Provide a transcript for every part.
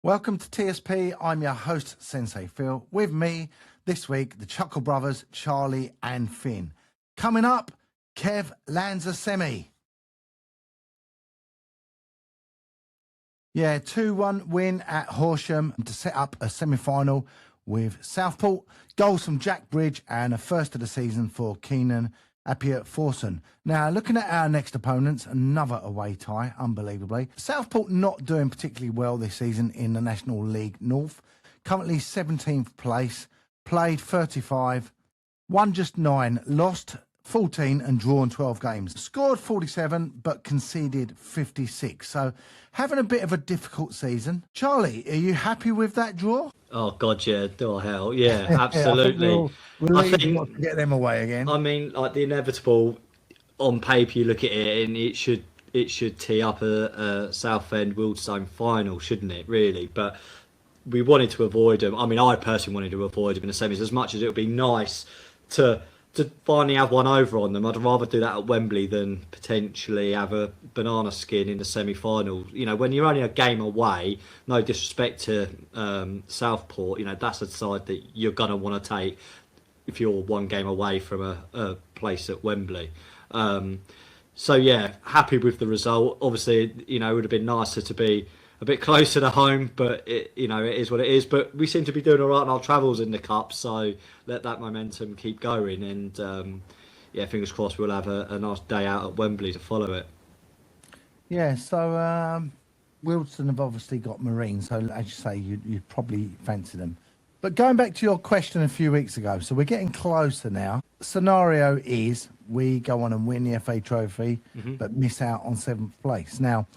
Welcome to TSP. I'm your host, Sensei Phil. With me this week, the Chuckle Brothers, Charlie and Finn. Coming up, Kev lands a semi. Yeah, 2-1 win at Horsham to set up a semi-final with Southport. Goals from Jack Bridge and a first of the season for Keenan Appiah-Forson. Now, looking at our next opponents, another away tie, unbelievably. Southport not doing particularly well this season in the National League North. Currently 17th place, played 35, won just 9, lost 14 and drawn 12 games. Scored 47 but conceded 56. So having a bit of a difficult season. Charlie, are you happy with that draw? Oh God, yeah, do I hell, yeah, absolutely. I think not to get them away again. I mean, like the inevitable. On paper, you look at it, and it should tee up a Southend Wildstone final, shouldn't it? Really, but we wanted to avoid them. I mean, I personally wanted to avoid them in the semis as much as it would be nice to finally have one over on them. I'd rather do that at Wembley than potentially have a banana skin in the semi-final. You know, when you're only a game away, no disrespect to Southport, you know, that's a side that you're going to want to take if you're one game away from a place at Wembley. So, yeah, happy with the result. Obviously, you know, it would have been nicer to be a bit closer to home, but it is what it is. But we seem to be doing all right on our travels in the Cup, so let that momentum keep going. And yeah, fingers crossed we'll have a nice day out at Wembley to follow it. Yeah, so Wilson have obviously got Marine, so as you say, you'd probably fancy them. But going back to your question a few weeks ago, so we're getting closer now. Scenario is we go on and win the FA Trophy, but miss out on 7th place. Now,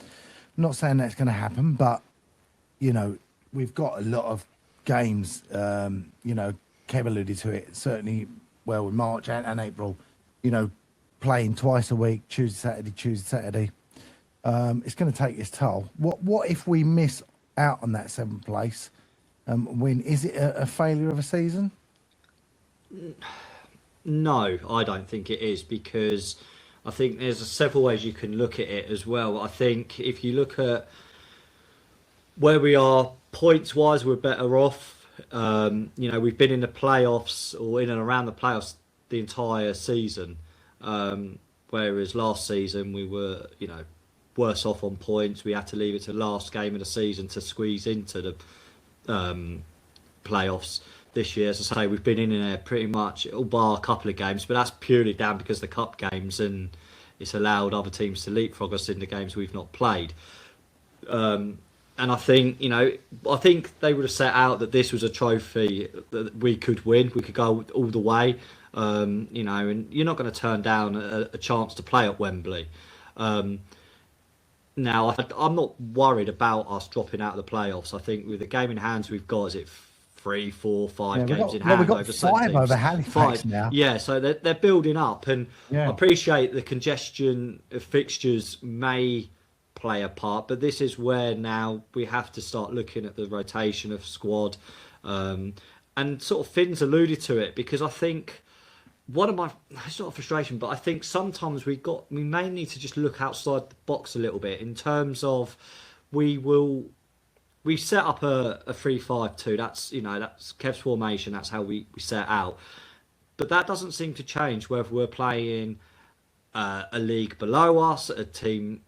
I'm not saying that's going to happen, but, you know, we've got a lot of games, you know, Kev alluded to it, certainly, well, in March and April, you know, playing twice a week, Tuesday, Saturday. It's going to take its toll. What if we miss out on that 7th place win? Is it a failure of a season? No, I don't think it is, because I think there's several ways you can look at it as well. I think if you look at where we are points-wise, we're better off. You know, we've been in the playoffs or in and around the playoffs the entire season, whereas last season we were, you know, worse off on points. We had to leave it to the last game of the season to squeeze into the playoffs. This year, as I say, we've been in there pretty much, all bar a couple of games, but that's purely down because of the cup games, and it's allowed other teams to leapfrog us in the games we've not played. And I think, you know, I think they would have set out that this was a trophy that we could win. We could go all the way, you know, and you're not going to turn down a chance to play at Wembley. Now, I'm not worried about us dropping out of the playoffs. I think with the game in hands we've got, is it 3, 4, 5 games in hand? We've got 5 over Halifax now. Yeah, so they're building up, and I appreciate the congestion of fixtures may play a part, but this is where now we have to start looking at the rotation of squad, and sort of Finn's alluded to it, because I think one of my, it's not a frustration, but I think sometimes we may need to just look outside the box a little bit in terms of we set up a 3-5-2. That's, you know, that's Kev's formation. That's how we set out. But that doesn't seem to change whether we're playing a league below us, a team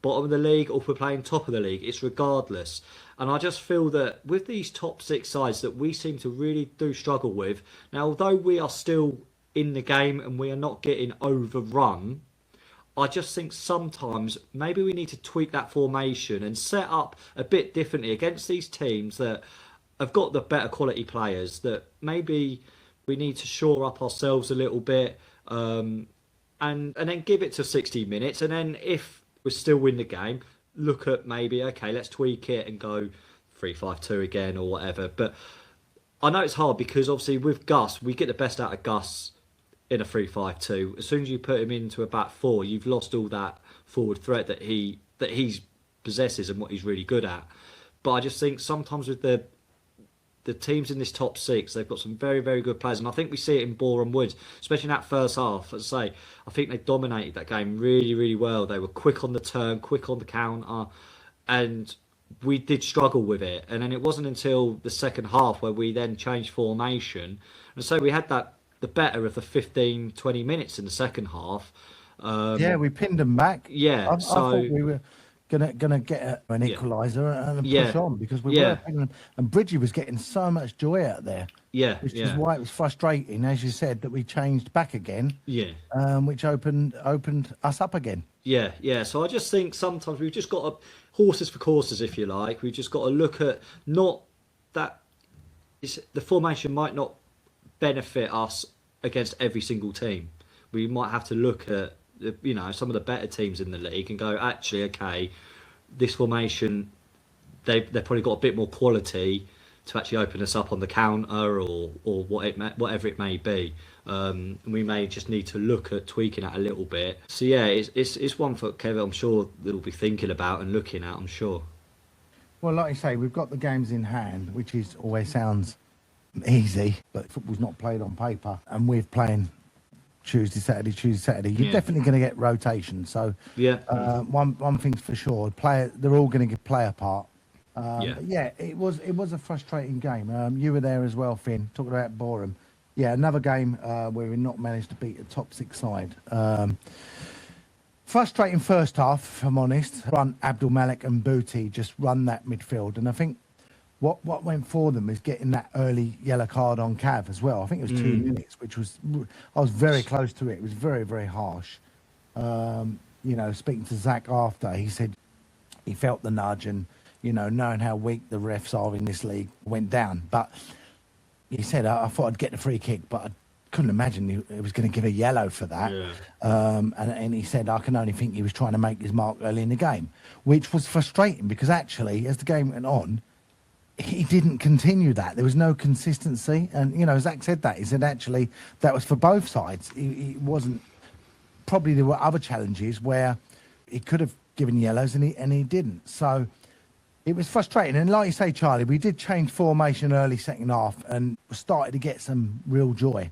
bottom of the league, or if we're playing top of the league. It's regardless. And I just feel that with these top 6 sides that we seem to really do struggle with. Now, although we are still in the game and we are not getting overrun, I just think sometimes maybe we need to tweak that formation and set up a bit differently against these teams that have got the better quality players, that maybe we need to shore up ourselves a little bit, and then give it to 60 minutes. And then if we still win the game, look at maybe, okay, let's tweak it and go 3-5-2 again or whatever. But I know it's hard because obviously with Gus, we get the best out of Gus in a 3-5-2. As soon as you put him into a back 4, you've lost all that forward threat that he possesses and what he's really good at. But I just think sometimes with the teams in this top 6, they've got some very, very good players, and I think we see it in Boreham Wood, especially in that first half. As I say, I think they dominated that game really, really well. They were quick on the turn, quick on the counter, and we did struggle with it. And then it wasn't until the second half where we then changed formation. And so we had the better of the 15, 20 minutes in the second half. Yeah, we pinned them back. Yeah, I thought so we were gonna get an yeah, equaliser and yeah, push on because we were yeah, pinning them. And Bridgie was getting so much joy out there, yeah, which is yeah, why it was frustrating, as you said, that we changed back again, yeah. which opened us up again. Yeah, yeah. So I just think sometimes we've just got to, horses for courses, if you like. We've just got to look at not that the formation might not benefit us against every single team. We might have to look at some of the better teams in the league and go, actually, okay, this formation they've probably got a bit more quality to actually open us up on the counter or whatever it may be. We may just need to look at tweaking that a little bit. So yeah, it's one for Kevin. I'm sure they'll be thinking about and looking at. I'm sure. Well, like you say, we've got the games in hand, which is always sounds easy, but football's not played on paper, and we're playing Tuesday, Saturday. You're definitely going to get rotation. So Yeah. One thing's for sure, they're all going to play a part. Yeah. But yeah, it was a frustrating game. You were there as well, Finn, talking about Boreham. Yeah, another game where we not managed to beat a top six side. Frustrating first half, if I'm honest. Abdul Malik and Booty just run that midfield, and I think what went for them is getting that early yellow card on Cav as well. I think it was 2 minutes, which was I was very close to it. It was very, very harsh. Speaking to Zach after, he said he felt the nudge and, knowing how weak the refs are in this league, went down. But he said, I thought I'd get the free kick, but I couldn't imagine he was going to give a yellow for that. Yeah. And he said, I can only think he was trying to make his mark early in the game, which was frustrating because actually, as the game went on, he didn't continue that. There was no consistency. And, Zach said that. He said, actually, that was for both sides. He wasn't... Probably there were other challenges where he could have given yellows and he didn't. So it was frustrating. And like you say, Charlie, we did change formation early second half and started to get some real joy.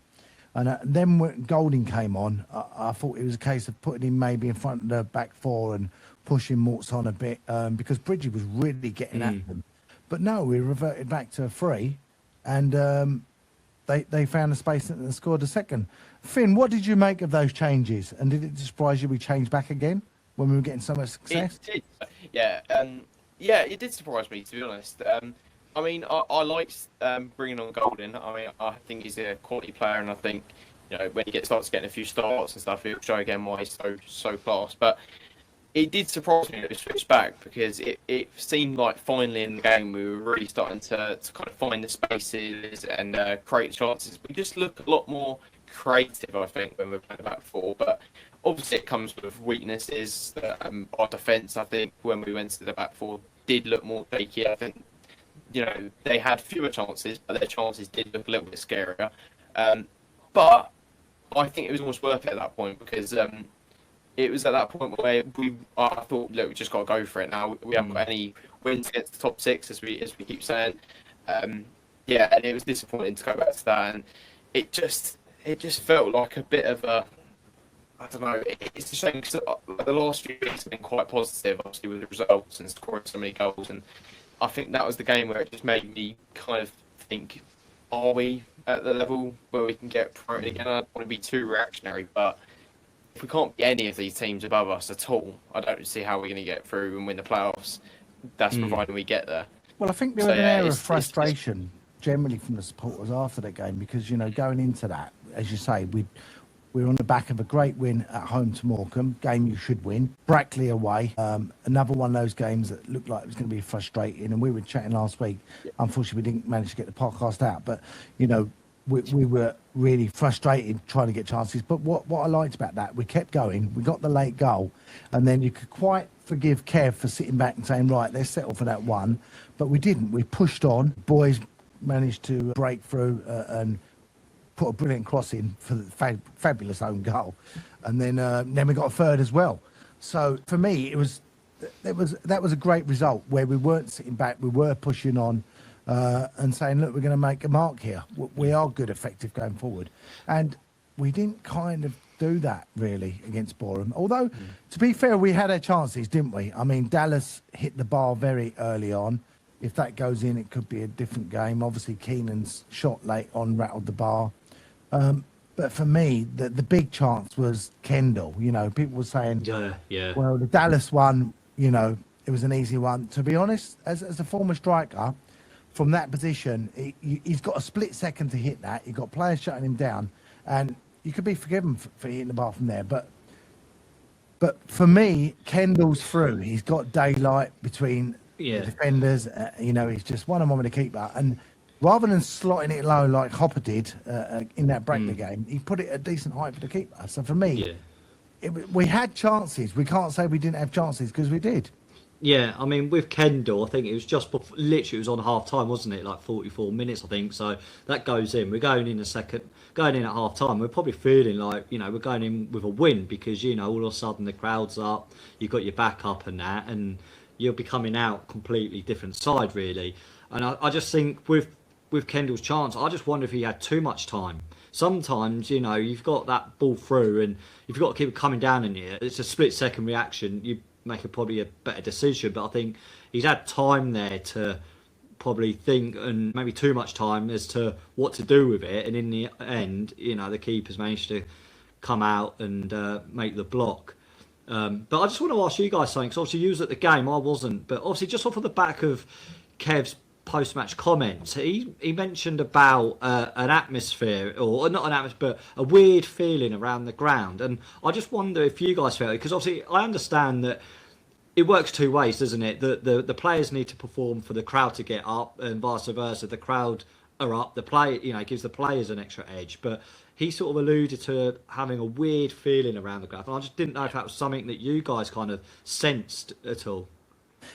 And then when Golding came on, I thought it was a case of putting him maybe in front of the back four and pushing Morts on a bit because Bridgie was really getting at them. But no, we reverted back to a free, and they found a space and scored a second. Finn, what did you make of those changes? And did it surprise you we changed back again when we were getting so much success? It did. Yeah, it did surprise me, to be honest. I liked bringing on Golden. I think he's a quality player, and I think when he starts getting a few starts and stuff, he'll show again why he's so class. But it did surprise me that we switched back because it seemed like finally in the game we were really starting to kind of find the spaces and create chances. We just look a lot more creative, I think, when we're playing back four. But obviously it comes with weaknesses. Our defence, I think, when we went to the back four, did look more shaky. I think, they had fewer chances, but their chances did look a little bit scarier. But I think it was almost worth it at that point because it was at that point where I thought, look, we just got to go for it now. We haven't got any wins against the top six, as we keep saying. And it was disappointing to go back to that, and it just felt like a bit of a, I don't know. It's a shame because the last few weeks have been quite positive, obviously with the results and scoring so many goals, and I think that was the game where it just made me kind of think, are we at the level where we can get promoted again? I don't want to be too reactionary, but if we can't be any of these teams above us at all, I don't see how we're going to get through and win the playoffs. That's providing we get there. Well, I think there was an air of frustration generally from the supporters after the game because, going into that, as you say, we were on the back of a great win at home to Morecambe, game you should win. Brackley away, another one of those games that looked like it was going to be frustrating. And we were chatting last week. Unfortunately, we didn't manage to get the podcast out, but, we were really frustrated trying to get chances. But what I liked about that, we kept going. We got the late goal. And then you could quite forgive Kev for sitting back and saying, right, let's settle for that one. But we didn't. We pushed on. Boys managed to break through and put a brilliant cross in for the fabulous own goal. And then we got a third as well. So for me, that was a great result where we weren't sitting back. We were pushing on. And saying, look, we're going to make a mark here. We are good, effective going forward. And we didn't kind of do that really against Boreham. Although, to be fair, we had our chances, didn't we? I mean, Dallas hit the bar very early on. If that goes in, it could be a different game. Obviously, Keenan's shot late on rattled the bar. But for me, the big chance was Kendall. You know, people were saying, yeah. well, the Dallas one, you know, it was an easy one. To be honest, as a former striker, from that position, he's got a split second to hit that. You've got players shutting him down, and you could be forgiven for hitting the bar from there. But for me, Kendall's through. He's got daylight between the defenders. You know, he's just one-on-one with the keeper. And rather than slotting it low like Hopper did in that Brackley game, he put it at a decent height for the keeper. So for me, we had chances. We can't say we didn't have chances because we did. Yeah, I mean, with Kendall, I think it was just before, literally it was on half time, wasn't it? Like 44 minutes, I think. So that goes in. We're going in going in at half time. We're probably feeling like, you know, we're going in with a win because, you know, all of a sudden the crowd's up, you've got your back up and that, and you'll be coming out completely different side, really. And I just think with Kendall's chance, I just wonder if he had too much time. Sometimes, you know, you've got that ball through, and if you've got to keep it coming down in here, it's a split-second reaction. You make probably a better decision, but I think he's had time there to probably think, and maybe too much time as to what to do with it, and in the end, you know, the keeper's managed to come out and make the block. But I just want to ask you guys something, because obviously you was at the game, I wasn't, but obviously just off of the back of Kev's post-match comments, he mentioned about an atmosphere, or not an atmosphere, but a weird feeling around the ground. And I just wonder if you guys felt it, because obviously I understand that it works two ways, doesn't it? The players need to perform for the crowd to get up, and vice versa. The crowd are up, the play, you know, it gives the players an extra edge. But he sort of alluded to having a weird feeling around the ground, and I just didn't know if that was something that you guys kind of sensed at all.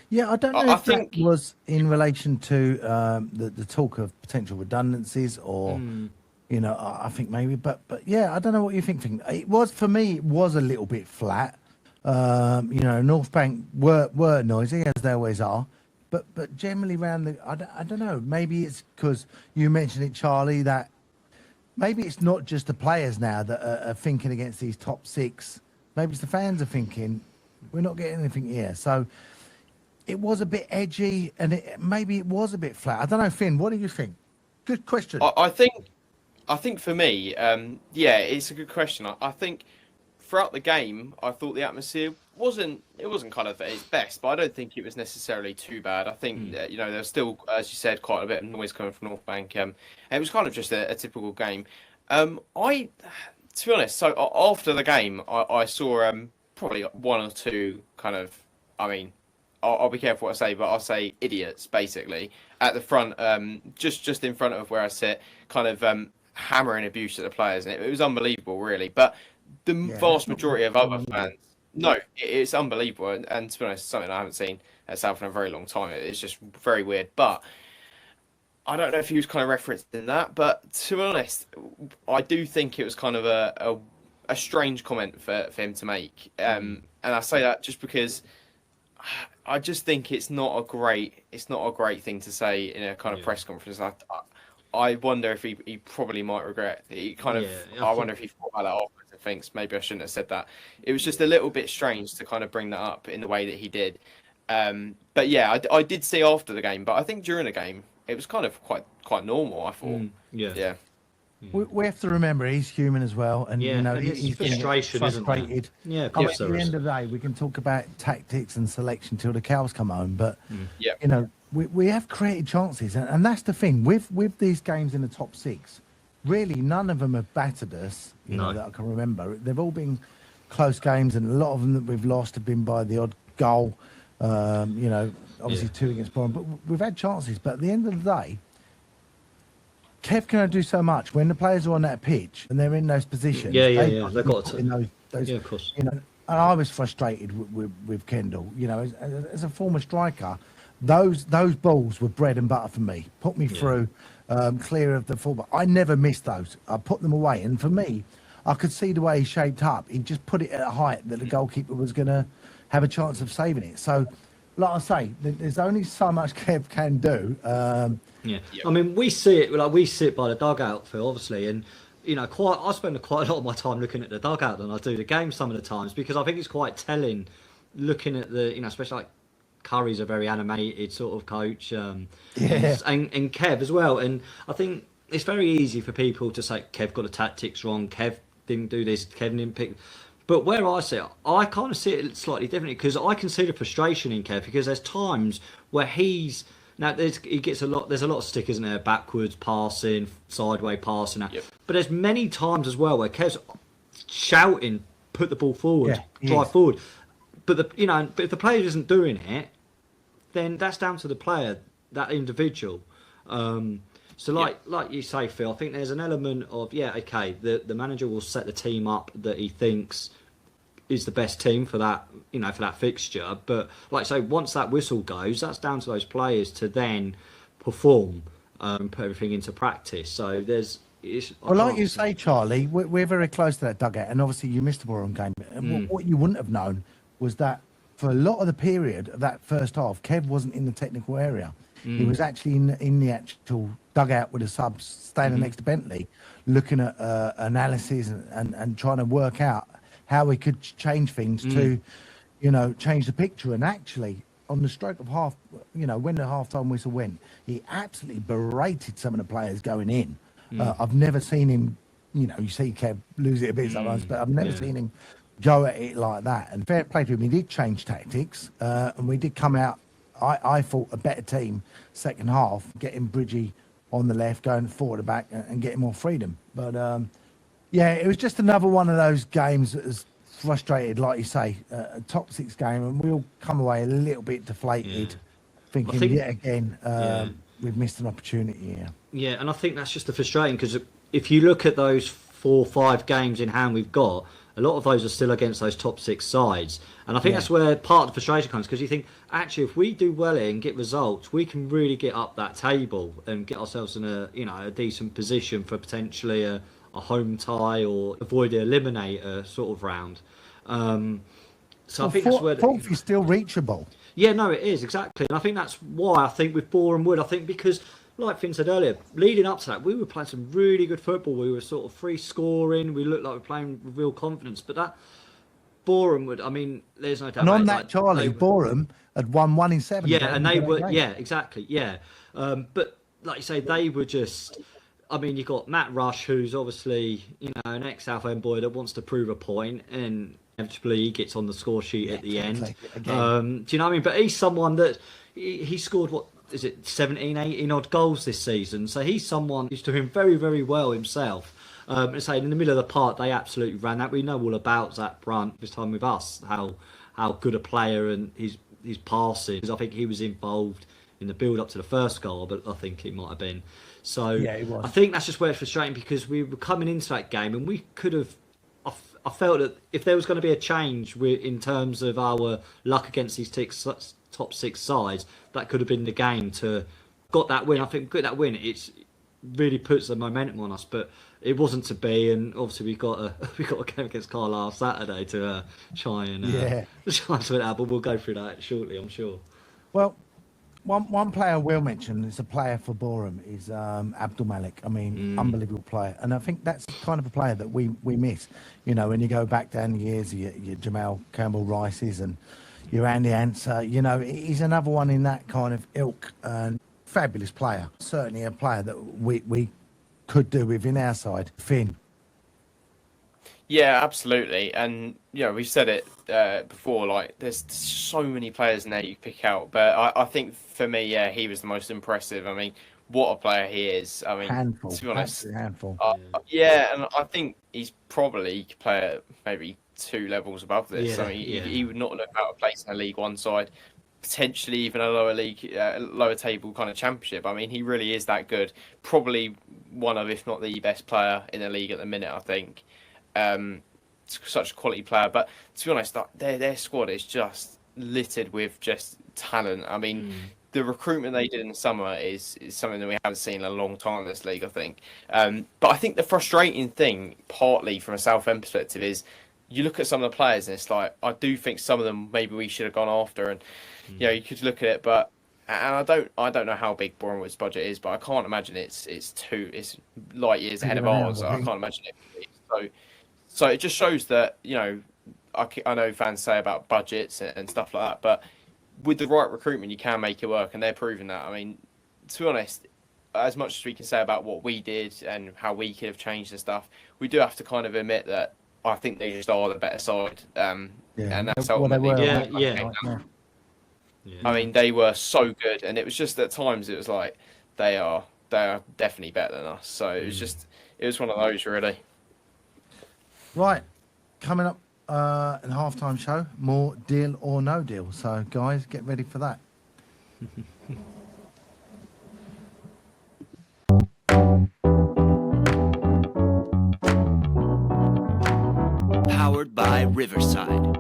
Yeah, I don't know if that was in relation to the talk of potential redundancies, or you know, I think maybe, but yeah, I don't know what you think. It was, for me, it was a little bit flat. You know, North Bank were noisy, as they always are, but generally around the, I don't know. Maybe it's because you mentioned it, Charlie, that maybe it's not just the players now that are thinking against these top six. Maybe it's the fans are thinking we're not getting anything here. So it was a bit edgy, and maybe it was a bit flat. I don't know, Finn. What do you think? Good question. I think for me, yeah, it's a good question. I think throughout the game, I thought the atmosphere wasn't kind of at its best, but I don't think it was necessarily too bad. I think that, you know, there's still, as you said, quite a bit of noise coming from North Bank. And it was kind of just a typical game. To be honest, so after the game, I saw probably one or two kind of, I mean, I'll be careful what I say, but I'll say idiots, basically, at the front, just in front of where I sit, kind of hammering abuse at the players. And it was unbelievable, really. But the vast majority of other fans, no, it's unbelievable. And to be honest, it's something I haven't seen at Southend in a very long time. It's just very weird. But I don't know if he was kind of referencing that. But to be honest, I do think it was kind of a strange comment for him to make. And I say that just because I just think it's not a great thing to say in a kind of press conference. I wonder if he probably might regret it. He kind of, I wonder if he thought about that afterwards and thinks maybe I shouldn't have said that. It was just a little bit strange to kind of bring that up in the way that he did. But yeah, I did see after the game, but I think during the game it was kind of quite normal. I thought, yeah. We have to remember he's human as well, and you know, he's frustration, frustrated. Yeah, at the end of the day, we can talk about tactics and selection till the cows come home, but you know, we have created chances, and that's the thing with these games in the top six. Really, none of them have battered us. You know, that I can remember. They've all been close games, and a lot of them that we've lost have been by the odd goal. You know, obviously 2 against Boreham, but we've had chances. But at the end of the day, Kev can only do so much when the players are on that pitch and they're in those positions. They've got to. In those, of course. You know, and I was frustrated with Kendall. You know, as a former striker, those balls were bread and butter for me. Put me through, clear of the fullback. I never missed those. I put them away, and for me, I could see the way he shaped up. He just put it at a height that the goalkeeper was going to have a chance of saving it. So, like I say, there's only so much Kev can do. I mean, we see it, like we sit by the dugout, Phil, obviously, and I spend quite a lot of my time looking at the dugout than I do the game some of the times, because I think it's quite telling looking at especially like Curry's a very animated sort of coach, and Kev as well. And I think it's very easy for people to say Kev got the tactics wrong, Kev didn't do this, Kev didn't pick. But where I see it, I kind of see it slightly differently, because I can see the frustration in Kev, because there's times where he gets a lot. There's a lot of stick, isn't there? Backwards passing, sideways passing. Yep. But there's many times as well where Kev's shouting, "Put the ball forward, drive forward." But but if the player isn't doing it, then that's down to the player, that individual. So like you say, Phil, I think there's an element of the manager will set the team up that he thinks is the best team for that for that fixture. But like I say, once that whistle goes, that's down to those players to then perform, put everything into practice. So like you say, Charlie, we're very close to that dugout, and obviously you missed the Boreham game. What you wouldn't have known was that for a lot of the period of that first half, Kev wasn't in the technical area. He was actually in the actual dugout with the subs, standing next to Bentley, looking at analysis and trying to work out how we could change things to, change the picture. And actually, on the stroke of half, when the half-time whistle went, he absolutely berated some of the players going in. I've never seen him, you see Kev lose it a bit sometimes, but I've never seen him go at it like that. And fair play to him, he did change tactics, and we did come out, I thought, a better team second half, getting Bridgie on the left, going forward the back, and getting more freedom. But it was just another one of those games that was frustrated, like you say, a top six game, and we'll come away a little bit deflated, thinking yet again we've missed an opportunity here. Yeah, and I think that's just the frustrating, because if you look at those 4 or 5 games in hand we've got, a lot of those are still against those top 6 sides. And I think that's where part of the frustration comes, because you think, actually, if we do well here and get results, we can really get up that table and get ourselves in a decent position for potentially a home tie or avoid the eliminator sort of round. So I think that's where... Fourth is still reachable. Yeah, no, it is, exactly. And I think that's why I think with Boreham Wood, I think because... Like Finn said earlier, leading up to that, we were playing some really good football. We were sort of free scoring. We looked like we were playing with real confidence. But that Boreham would, there's no doubt. And on that, Charlie, Boreham had won 1 in 7. Yeah, and they were, exactly, yeah. But like you say, they were just. You've got Matt Rush, who's obviously an ex-Southend boy that wants to prove a point, and inevitably he gets on the score sheet at the end. Do you know what I mean? But he's someone that he scored what. Is it 17, 18 odd goals this season? So he's someone who's doing very, very well himself. And saying in the middle of the park, they absolutely ran that. We know all about Zach Brunt this time with us, how good a player and his passing. Because I think he was involved in the build up to the first goal, but I think he might have been. So he was. I think that's just where it's frustrating, because we were coming into that game and we could have. I felt that if there was going to be a change in terms of our luck against these top 6 sides, that could have been the game to got that win. I think get that win, it really puts the momentum on us, but it wasn't to be. And obviously we got a game against Carlisle Saturday to try and sort it out. But we'll go through that shortly, I'm sure. Well, one player I will mention is a player for Boreham is Abdul Malik. Unbelievable player, and I think that's the kind of a player that we miss. When you go back down the years, your Jamal Campbell Rices and your Andy Answer, he's another one in that kind of ilk, and fabulous player. Certainly a player that we could do within our side. Finn. Yeah, absolutely. And, we've said it before, like, there's so many players in there you pick out. But I think, for me, he was the most impressive. What a player he is. Handful. To be honest. Handful. And I think he's probably could play maybe 2 levels above this. He would not look out of place in a League One side, potentially even a lower table kind of championship. He really is that good. Probably one of, if not the best player in the league at the minute, I think. Such a quality player. But to be honest, their squad is just littered with just talent. The recruitment they did in the summer is something that we haven't seen in a long time in this league, I think. But I think the frustrating thing, partly from a Southend perspective, is you look at some of the players and it's like, I do think some of them maybe we should have gone after, and you could look at it, but And I don't know how big Bournemouth's budget is, but I can't imagine it's light years ahead of ours. I can't imagine it. So it just shows that, I know fans say about budgets and stuff like that, but with the right recruitment, you can make it work, and they're proving that. I mean, to be honest, as much as we can say about what we did and how we could have changed the stuff, we do have to kind of admit that I think they just are the better side. And that's ultimately. Yeah. I mean, they were so good, and it was just at times it was like they are definitely better than us. So it was one of those really. Right, coming up in the halftime show, more Deal or No Deal. So guys, get ready for that. Powered by Riverside.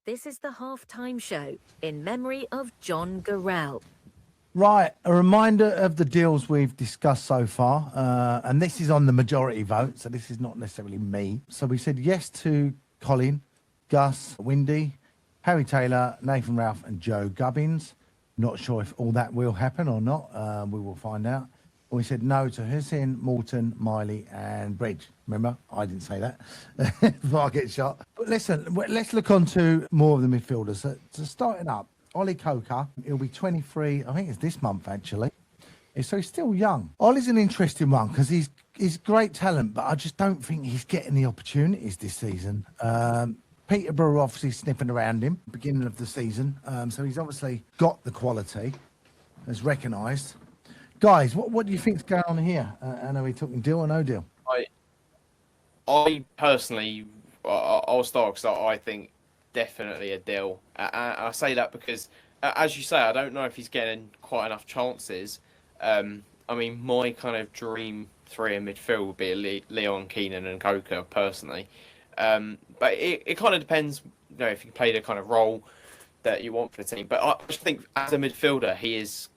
This is the halftime show in memory of John Gorrell. Right, a reminder of the deals we've discussed so far, and this is on the majority vote, so this is not necessarily me. So we said yes to Colin, Gus, Windy, Harry Taylor, Nathan Ralph and Joe Gubbins. Not sure if all that will happen or not. We will find out. We said no to Hussein, Morton, Miley and Bridge. Remember, I didn't say that before I get shot. But listen, let's look on to more of the midfielders. So starting up, Ollie Coker, he'll be 23, I think it's this month actually. So he's still young. Ollie's an interesting one because he's great talent, but I just don't think he's getting the opportunities this season. Peterborough obviously sniffing around him beginning of the season. So he's obviously got the quality, as recognised. Guys, what do you think's going on here? And are we talking deal or no deal? I personally, I'll start because I think definitely a deal. I say that because, as you say, I don't know if he's getting quite enough chances. I mean, my kind of dream three in midfield would be Leon, Keenan and Coker, personally. But it kind of depends, if you play the kind of role that you want for the team. But I just think as a midfielder, he is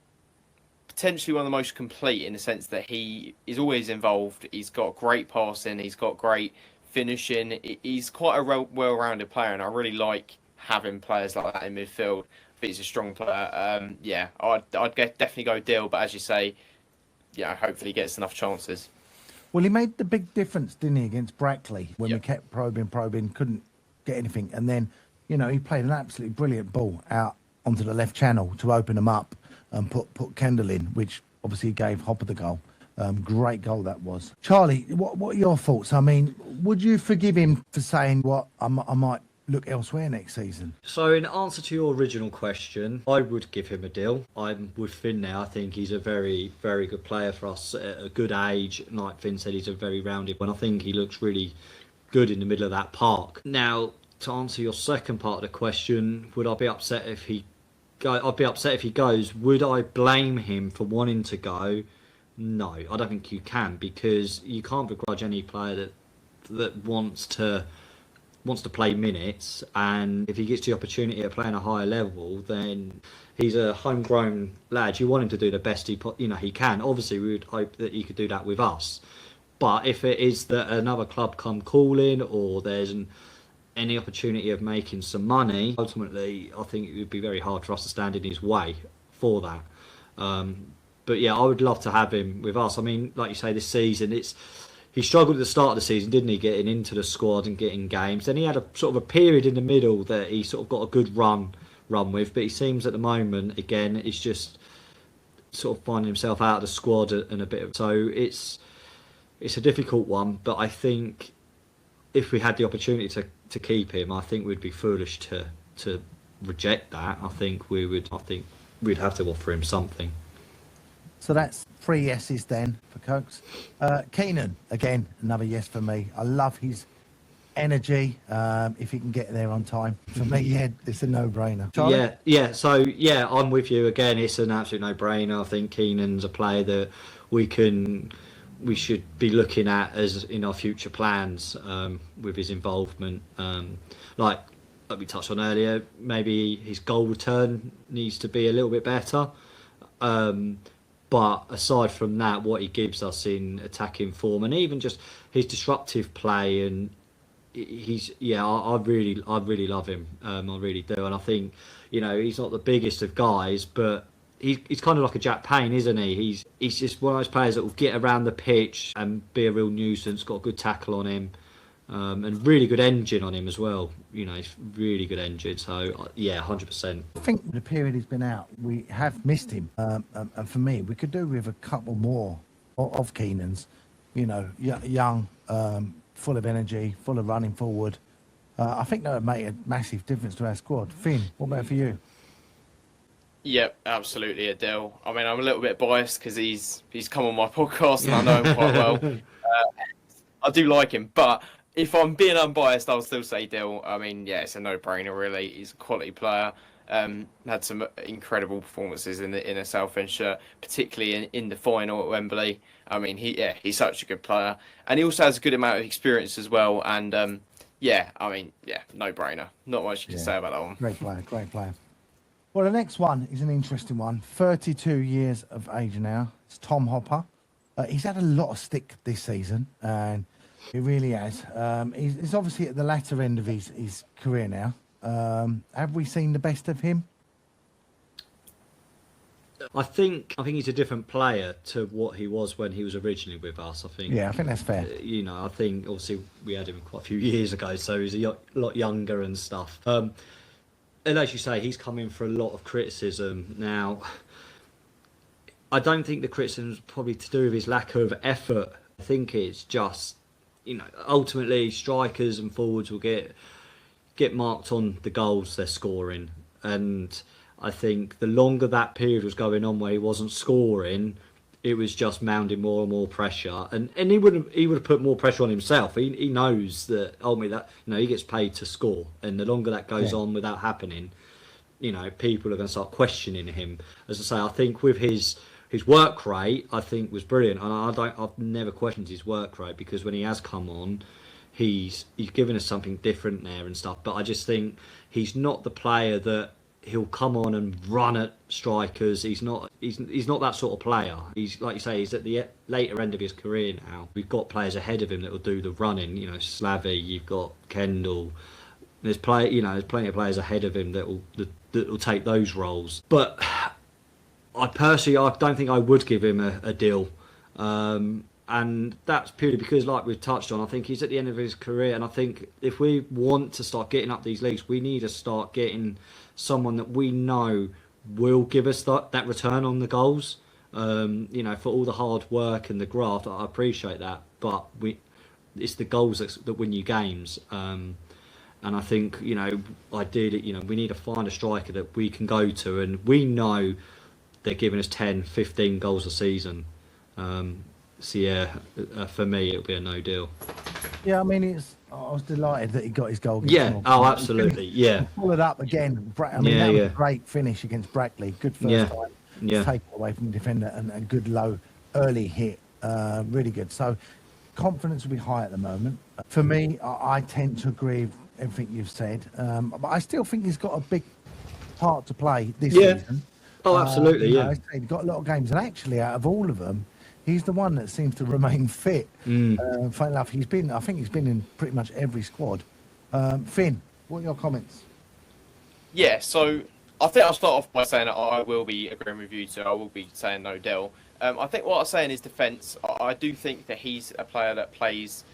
potentially one of the most complete in the sense that he is always involved. He's got great passing. He's got great finishing. He's quite a well-rounded player, and I really like having players like that in midfield. I think he's a strong player. I'd definitely go deal, but as you say, hopefully he gets enough chances. Well, he made the big difference, didn't he, against Brackley when we kept probing, couldn't get anything. And then, he played an absolutely brilliant ball out onto the left channel to open them up and put Kendall in, which obviously gave Hopper the goal. Great goal that was. Charlie, what are your thoughts? I mean, would you forgive him for saying I might look elsewhere next season? So in answer to your original question, I would give him a deal. I'm with Finn now. I think he's a very, very good player for us at a good age. Like Finn said, he's a very rounded one. I think he looks really good in the middle of that park. Now, to answer your second part of the question, would I be upset if he I'd be upset if he goes. Would I blame him for wanting to go? No, I don't think you can, because you can't begrudge any player that wants to play minutes, and if he gets the opportunity to play on a higher level, then he's a homegrown lad. You want him to do the best he can. Obviously, we would hope that he could do that with us. But if it is that another club come calling, or there's any opportunity of making some money, ultimately, I think it would be very hard for us to stand in his way for that. But yeah, I would love to have him with us. I mean, like you say, this season, he struggled at the start of the season, didn't he, getting into the squad and getting games. Then he had a sort of a period in the middle that he sort of got a good run with, but he seems at the moment, again, he's just sort of finding himself out of the squad and a bit of... So it's a difficult one, but I think if we had the opportunity to keep him, I think we'd be foolish to reject that. I think we'd have to offer him something. So that's 3 yeses then for Cokes. Keenan, again, another yes for me. I love his energy. If he can get there on time, for me, it's a no-brainer. Charlie? Yeah. So I'm with you again. It's an absolute no-brainer. I think Keenan's a player that we should be looking at as in our future plans with his involvement. Like like we touched on earlier, maybe his goal return needs to be a little bit better. But aside from that, what he gives us in attacking form and even just his disruptive play, and I really love him. I really do, and I think he's not the biggest of guys, but he's kind of like a Jack Payne, isn't he? He's just one of those players that will get around the pitch and be a real nuisance. Got a good tackle on him. And really good engine on him as well. He's really good engine. So, 100%. I think the period he's been out, we have missed him. And for me, we could do with a couple more of Keenans. Young, full of energy, full of running forward. I think that would make a massive difference to our squad. Finn, what about for you? Yep, absolutely, Adele. I mean, I'm a little bit biased because he's come on my podcast and I know him quite well. I do like him, but if I'm being unbiased, I'll still say Dill. I mean, it's a no-brainer, really. He's a quality player. Had some incredible performances in the Southend shirt, particularly in the final at Wembley. I mean, he's such a good player, and he also has a good amount of experience as well. And no-brainer. Not much you can say about that one. Great player. Well, the next one is an interesting one. 32 years of age now. It's Tom Hopper. He's had a lot of stick this season, and he really has. He's obviously at the latter end of his career now. Have we seen the best of him? I think he's a different player to what he was when he was originally with us. I think that's fair. I think obviously we had him quite a few years ago, so he's a lot younger and stuff. And as you say, he's come in for a lot of criticism. Now, I don't think the criticism is probably to do with his lack of effort. I think it's just, ultimately strikers and forwards will get marked on the goals they're scoring. And I think the longer that period was going on where he wasn't scoring, it was just mounting more and more pressure. And he would have put more pressure on himself. He knows that ultimately that he gets paid to score. And the longer that goes on without happening, people are going to start questioning him. As I say, I think with his work rate, I think, was brilliant, and I've never questioned his work rate, because when he has come on, he's given us something different there and stuff. But I just think he's not the player that he'll come on and run at strikers. He's not that sort of player. He's, like you say, he's at the later end of his career now. We've got players ahead of him that will do the running. Slavy, you've got Kendall. There's plenty of players ahead of him that will take those roles. But I don't think I would give him a deal. And that's purely because, like we've touched on, I think he's at the end of his career. And I think if we want to start getting up these leagues, we need to start getting someone that we know will give us that return on the goals. For all the hard work and the graft, I appreciate that. But it's the goals that win you games. And I think, ideally, we need to find a striker that we can go to, and we know they're giving us 10, 15 goals a season. For me, it'll be a no deal. Yeah, I mean, I was delighted that he got his goal. Absolutely. Yeah. Followed up again. That was a great finish against Brackley. Good first time. Take it away from the defender, and a good low early hit. Really good. So confidence will be high at the moment. For me, I tend to agree with everything you've said. But I still think he's got a big part to play this season. Oh, absolutely, He's got a lot of games, and actually, out of all of them, he's the one that seems to remain fit. Funny enough, I think he's been in pretty much every squad. Finn, what are your comments? Yeah, so I think I'll start off by saying that I will be agreeing with you, so I will be saying no deal. I think what I say in his defence, I do think that he's a player that plays.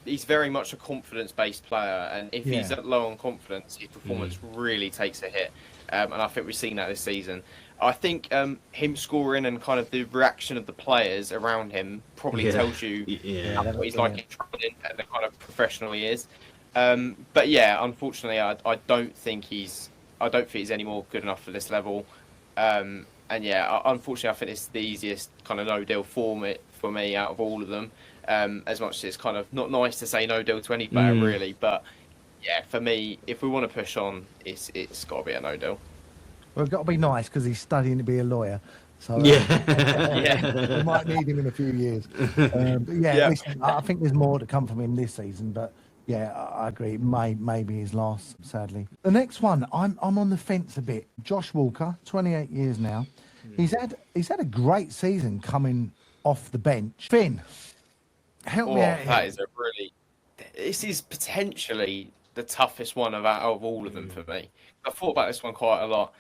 He's very much a confidence-based player, and if he's low on confidence, his performance really takes a hit. And I think we've seen that this season. I think him scoring and kind of the reaction of the players around him probably tells you what he's like in training and the kind of professional he is. But unfortunately, I don't think he's any more good enough for this level. Unfortunately, I think it's the easiest kind of no deal for me out of all of them. As much as it's kind of not nice to say no deal to any player, really, but for me, if we want to push on, it's got to be a no deal. Well, it's got to be nice because he's studying to be a lawyer. So we might need him in a few years. Listen, I think there's more to come from him this season, but Yeah, I agree. Maybe his last, sadly. The next one, I'm on the fence a bit. Josh Walker, 28 years now. He's had a great season coming off the bench. Finn, help me out That here. is a really. This is potentially the toughest one out of all of them for me. I thought about this one quite a lot.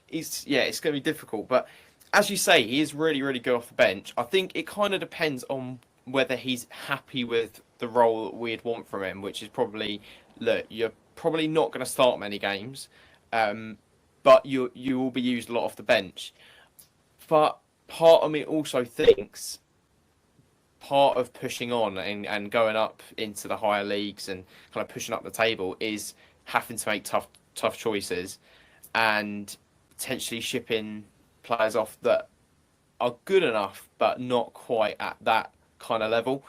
It's going to be difficult, but as you say, he is really, really good off the bench. I think it kind of depends on whether he's happy with the role that we'd want from him, which is probably, look, you're probably not going to start many games, but you will be used a lot off the bench. But part of me also thinks part of pushing on and going up into the higher leagues and kind of pushing up the table is having to make tough choices and potentially shipping players off that are good enough but not quite at that kind of level.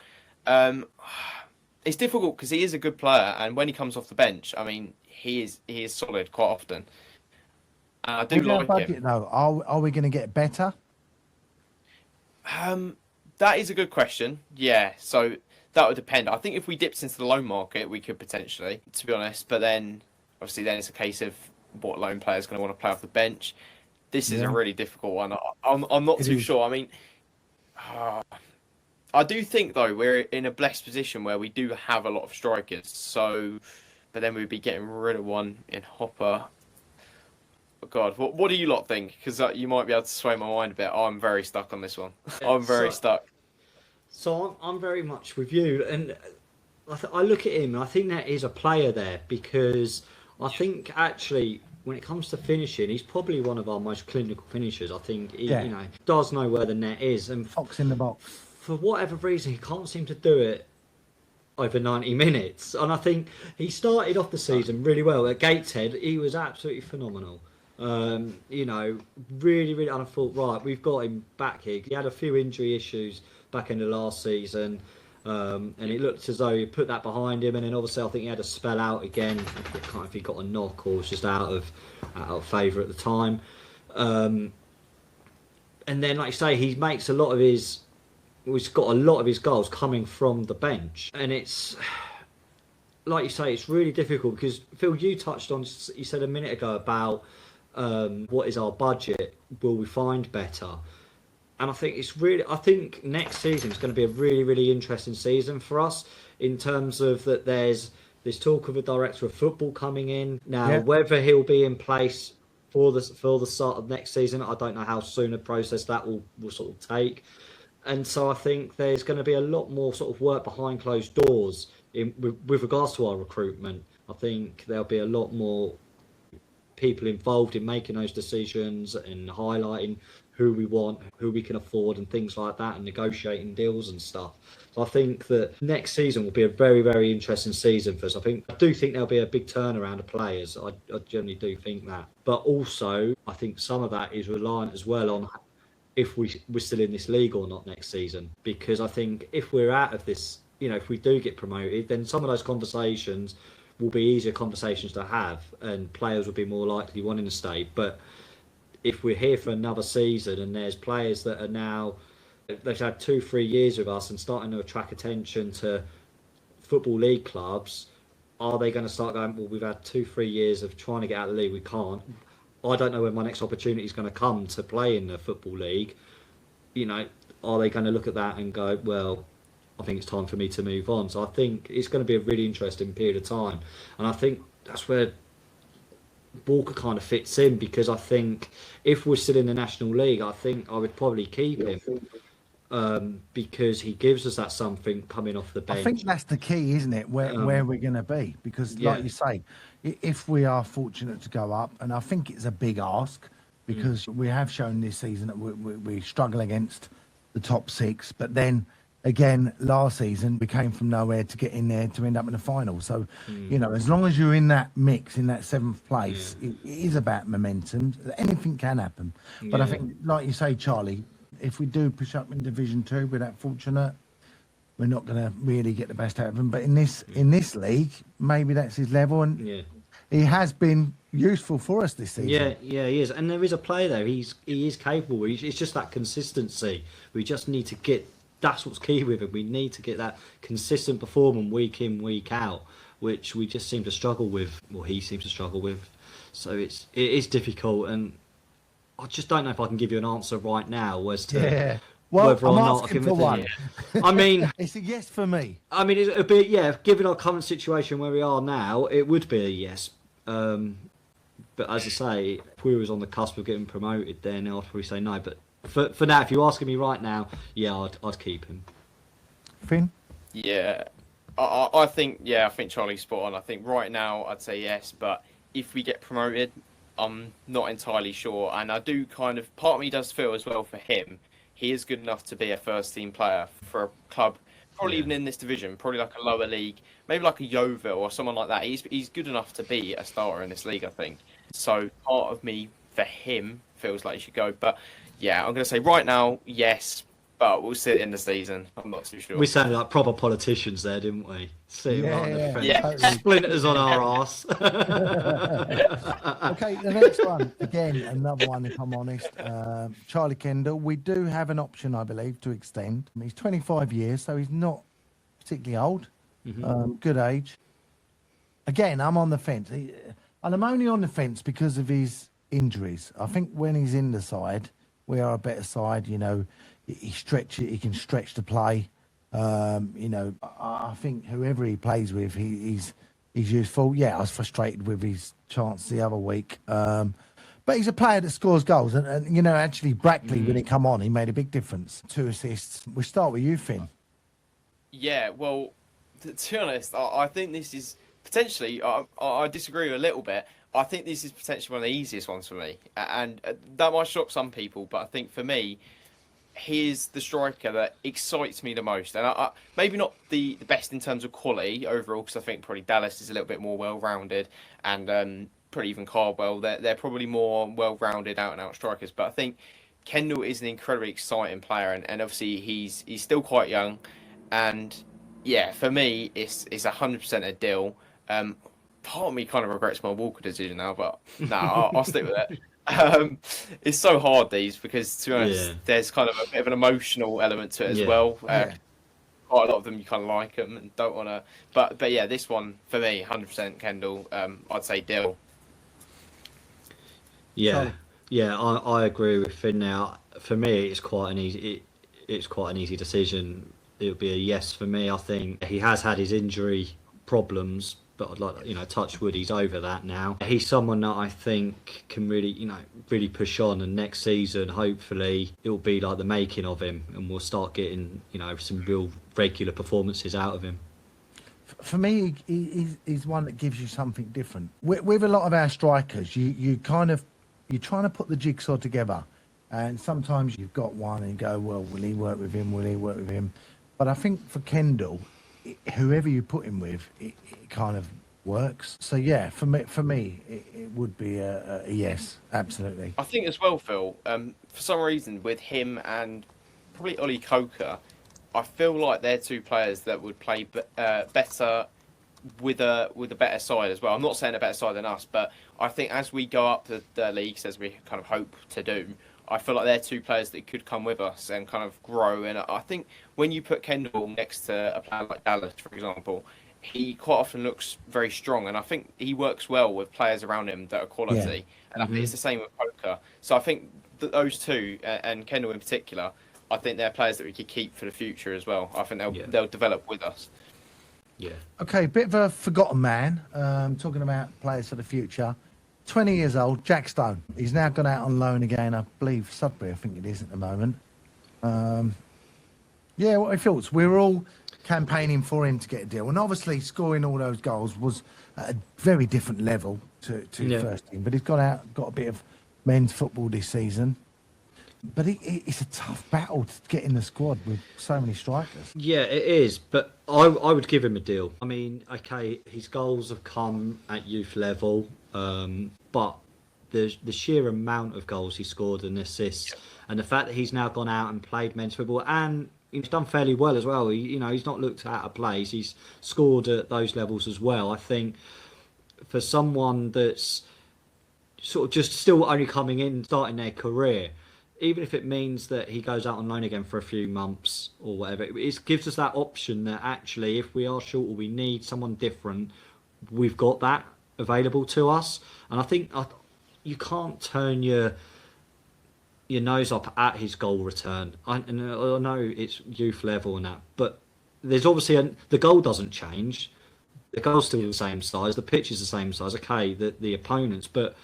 It's difficult because he is a good player, and when he comes off the bench, I mean, he is solid quite often. And I do With our like budget, him. though, are we going to get better? That is a good question. Yeah, so that would depend. I think if we dipped into the loan market, we could potentially, to be honest. But then, obviously, then it's a case of what loan player is going to want to play off the bench. This is a really difficult one. I'm not too sure. I mean, I do think though we're in a blessed position where we do have a lot of strikers. So, but then we'd be getting rid of one in Hopper. Oh God, what do you lot think? Because you might be able to sway my mind a bit. I'm very stuck on this one. I'm very stuck. So I'm very much with you, and I look at him and I think there is a player there because I think actually when it comes to finishing, he's probably one of our most clinical finishers. I think he does know where the net is, and Fox in the box. for whatever reason he can't seem to do it over 90 minutes. And I think he started off the season really well at Gateshead. He was absolutely phenomenal. Really, really, and I thought, right, we've got him back here. He had a few injury issues back in the last season, and it looked as though he put that behind him. And then obviously, I think he had a spell out again. I can't know if he got a knock or was just out of favour at the time. And then, like you say, he makes a lot of his. He's got a lot of his goals coming from the bench, and it's. Like you say, it's really difficult because Phil, you touched on. You said a minute ago about what is our budget? Will we find better? And I think it's really. I think next season is going to be a really, really interesting season for us in terms of that. There's talk of a director of football coming in now. Whether he'll be in place for the start of next season, I don't know how soon a process that will sort of take. And so I think there's going to be a lot more sort of work behind closed doors with regards to our recruitment. I think there'll be a lot more people involved in making those decisions and highlighting who we want, who we can afford and things like that, and negotiating deals and stuff. So I think that next season will be a very, very interesting season for us. I do think there'll be a big turnaround of players. I generally do think that. But also, I think some of that is reliant as well on if we're still in this league or not next season. Because I think if we're out of this, if we do get promoted, then some of those conversations will be easier conversations to have and players will be more likely wanting to stay. But if we're here for another season and there's players that are now, they've had 2-3 years with us and starting to attract attention to Football League clubs, are they going to start going, well, we've had 2-3 years of trying to get out of the league, we can't. I don't know when my next opportunity is going to come to play in the Football League. Are they going to look at that and go, well, I think it's time for me to move on? So I think it's going to be a really interesting period of time. And I think that's where Walker kind of fits in, because I think if we're still in the National League, I think I would probably keep him because he gives us that something coming off the bench. I think that's the key, isn't it? Where we're going to be, because like you say, if we are fortunate to go up, and I think it's a big ask because we have shown this season that we struggle against the top 6, but then again last season we came from nowhere to get in there to end up in the final. So as long as you're in that mix, in that 7th place, it is about momentum. Anything can happen, but I think, like you say, Charlie, if we do push up in Division 2, we're that fortunate, we're not going to really get the best out of him. But in this league, maybe that's his level, and he has been useful for us this season. Yeah, he is. And there is a player there. He is capable. It's just that consistency. We just need to get that's what's key with him. We need to get that consistent performance week in, week out, which we just seem to struggle with. Well, he seems to struggle with. So it is difficult, and I just don't know if I can give you an answer right now as to well, whether or I'm not I asking give for it one. I mean, It's a yes for me. I mean, it's a bit, yeah. Given our current situation where we are now, it would be a yes. But as I say, if we was on the cusp of getting promoted, then I'd probably say no. But for now, if you're asking me right now, yeah, I'd keep him. Finn? Yeah, I think Charlie's spot on. I think right now I'd say yes, but if we get promoted, I'm not entirely sure. And I do kind of, part of me does feel as well for him, he is good enough to be a first team player for a club, probably even in this division, probably like a lower league, maybe like a Yeovil or someone like that. He's good enough to be a starter in this league, I think. So part of me for him feels like he should go. But yeah, I'm going to say right now, yes, but we'll see it in the season. I'm not too sure. We sounded like proper politicians there, didn't we? See, right in the fence. Totally. Splinters on our arse. Okay, the next one. Again, another one, if I'm honest. Charlie Kendall. We do have an option, I believe, to extend. He's 25 years, so he's not particularly old. Good age. Again, I'm on the fence. And I'm only on the fence because of his injuries. I think when he's in the side, we are a better side. You know, he can stretch the play. You know, I think whoever he plays with, he's useful. Yeah, I was frustrated with his chance the other week. But he's a player that scores goals. And you know, actually, Brackley, when he come on, he made a big difference. 2 assists. We'll start with you, Finn. Yeah, well, to be honest, I think this is potentially, I disagree a little bit. I think this is potentially one of the easiest ones for me. And that might shock some people, but I think for me, he is the striker that excites me the most. And I maybe not the best in terms of quality overall, because I think probably Dallas is a little bit more well-rounded, and probably even Carlisle, they're probably more well-rounded out-and-out strikers. But I think Kendall is an incredibly exciting player, and obviously he's still quite young. And yeah, for me, it's 100% a deal. Part of me kind of regrets my Walker decision now, but no, I'll stick with it. It's so hard because to be honest, there's kind of a bit of an emotional element to it as well. Quite a lot of them you kind of like them and don't want to, but yeah, this one for me, 100% Kendall. I'd say deal. Yeah, I agree with Finn. Now, for me, it's quite an easy decision. It would be a yes for me. I think he has had his injury problems, but I'd like, touch wood, he's over that now. He's someone that I think can really, really push on, and next season, hopefully, it'll be like the making of him, and we'll start getting, some real regular performances out of him. For me, he's one that gives you something different. With a lot of our strikers, you're trying to put the jigsaw together, and sometimes you've got one and you go, well, will he work with him? Will he work with him? But I think for Kendall, whoever you put him with, it kind of works. So yeah, for me, it would be a yes, absolutely. I think as well, Phil. For some reason, with him and probably Ollie Coker, I feel like they're two players that would play better with a better side as well. I'm not saying a better side than us, but I think as we go up the leagues, as we kind of hope to do, I feel like they're two players that could come with us and kind of grow. And I think when you put Kendall next to a player like Dallas, for example, he quite often looks very strong. And I think he works well with players around him that are quality. Yeah. And I think it's the same with Coker. So I think that those two, and Kendall in particular, I think they're players that we could keep for the future as well. I think they'll develop with us. Yeah. Okay, bit of a forgotten man. Talking about players for the future. 20 years old, Jack Stone. He's now gone out on loan again, I believe, Sudbury, I think it is at the moment. Yeah, what are your thoughts? We were all campaigning for him to get a deal. And obviously scoring all those goals was at a very different level to first team. But he's gone out, got a bit of men's football this season. But it's a tough battle to get in the squad with so many strikers. Yeah, it is. But I would give him a deal. I mean, okay, his goals have come at youth level, but the sheer amount of goals he scored and assists, and the fact that he's now gone out and played men's football, and he's done fairly well as well. He's not looked out of place. He's scored at those levels as well. I think for someone that's sort of just still only coming in, starting their career, even if it means that he goes out on loan again for a few months or whatever, it gives us that option that actually, if we are short or we need someone different, we've got that available to us. And I think you can't turn your nose up at his goal return. And I know it's youth level and that, but there's obviously the goal doesn't change. The goal's still the same size. The pitch is the same size. Okay, the opponents, but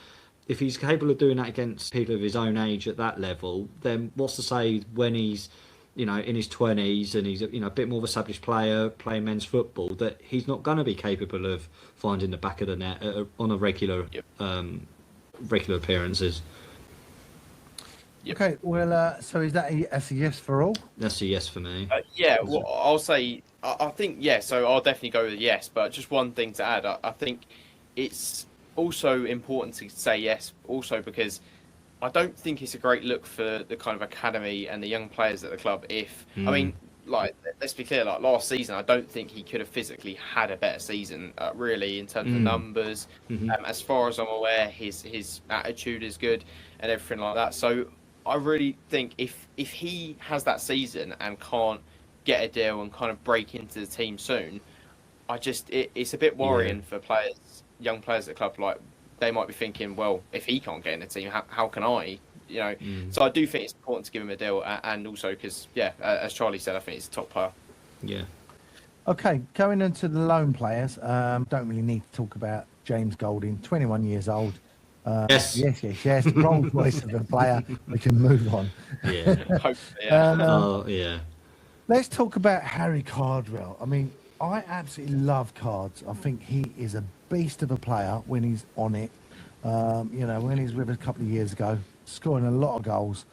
if he's capable of doing that against people of his own age at that level, then what's to say when he's, in his 20s and he's, a bit more of a established player playing men's football, that he's not going to be capable of finding the back of the net on a regular appearances. Yep. Okay, well, so is that's a yes for all? That's a yes for me. Well, I'll say, I think, so I'll definitely go with a yes, but just one thing to add, I think it's also important to say yes, also because I don't think it's a great look for the kind of academy and the young players at the club if, I mean, like, let's be clear, like last season, I don't think he could have physically had a better season, really, in terms of numbers. As far as I'm aware, his attitude is good and everything like that. So I really think if he has that season and can't get a deal and kind of break into the team soon, it's a bit worrying for young players at the club. Like, they might be thinking, well, if he can't get in the team, how can I? So I do think it's important to give him a deal, and also because, as Charlie said, I think he's a top player. Yeah. Okay, going into the loan players, don't really need to talk about James Golding, 21 years old. Yes. Yes. Wrong voice of a player. We can move on. Yeah. Hopefully, yeah. Yeah. Let's talk about Harry Cardwell. I mean, I absolutely love Cards. I think he is a beast of a player when he's on it. When he's with us a couple of years ago, scoring a lot of goals.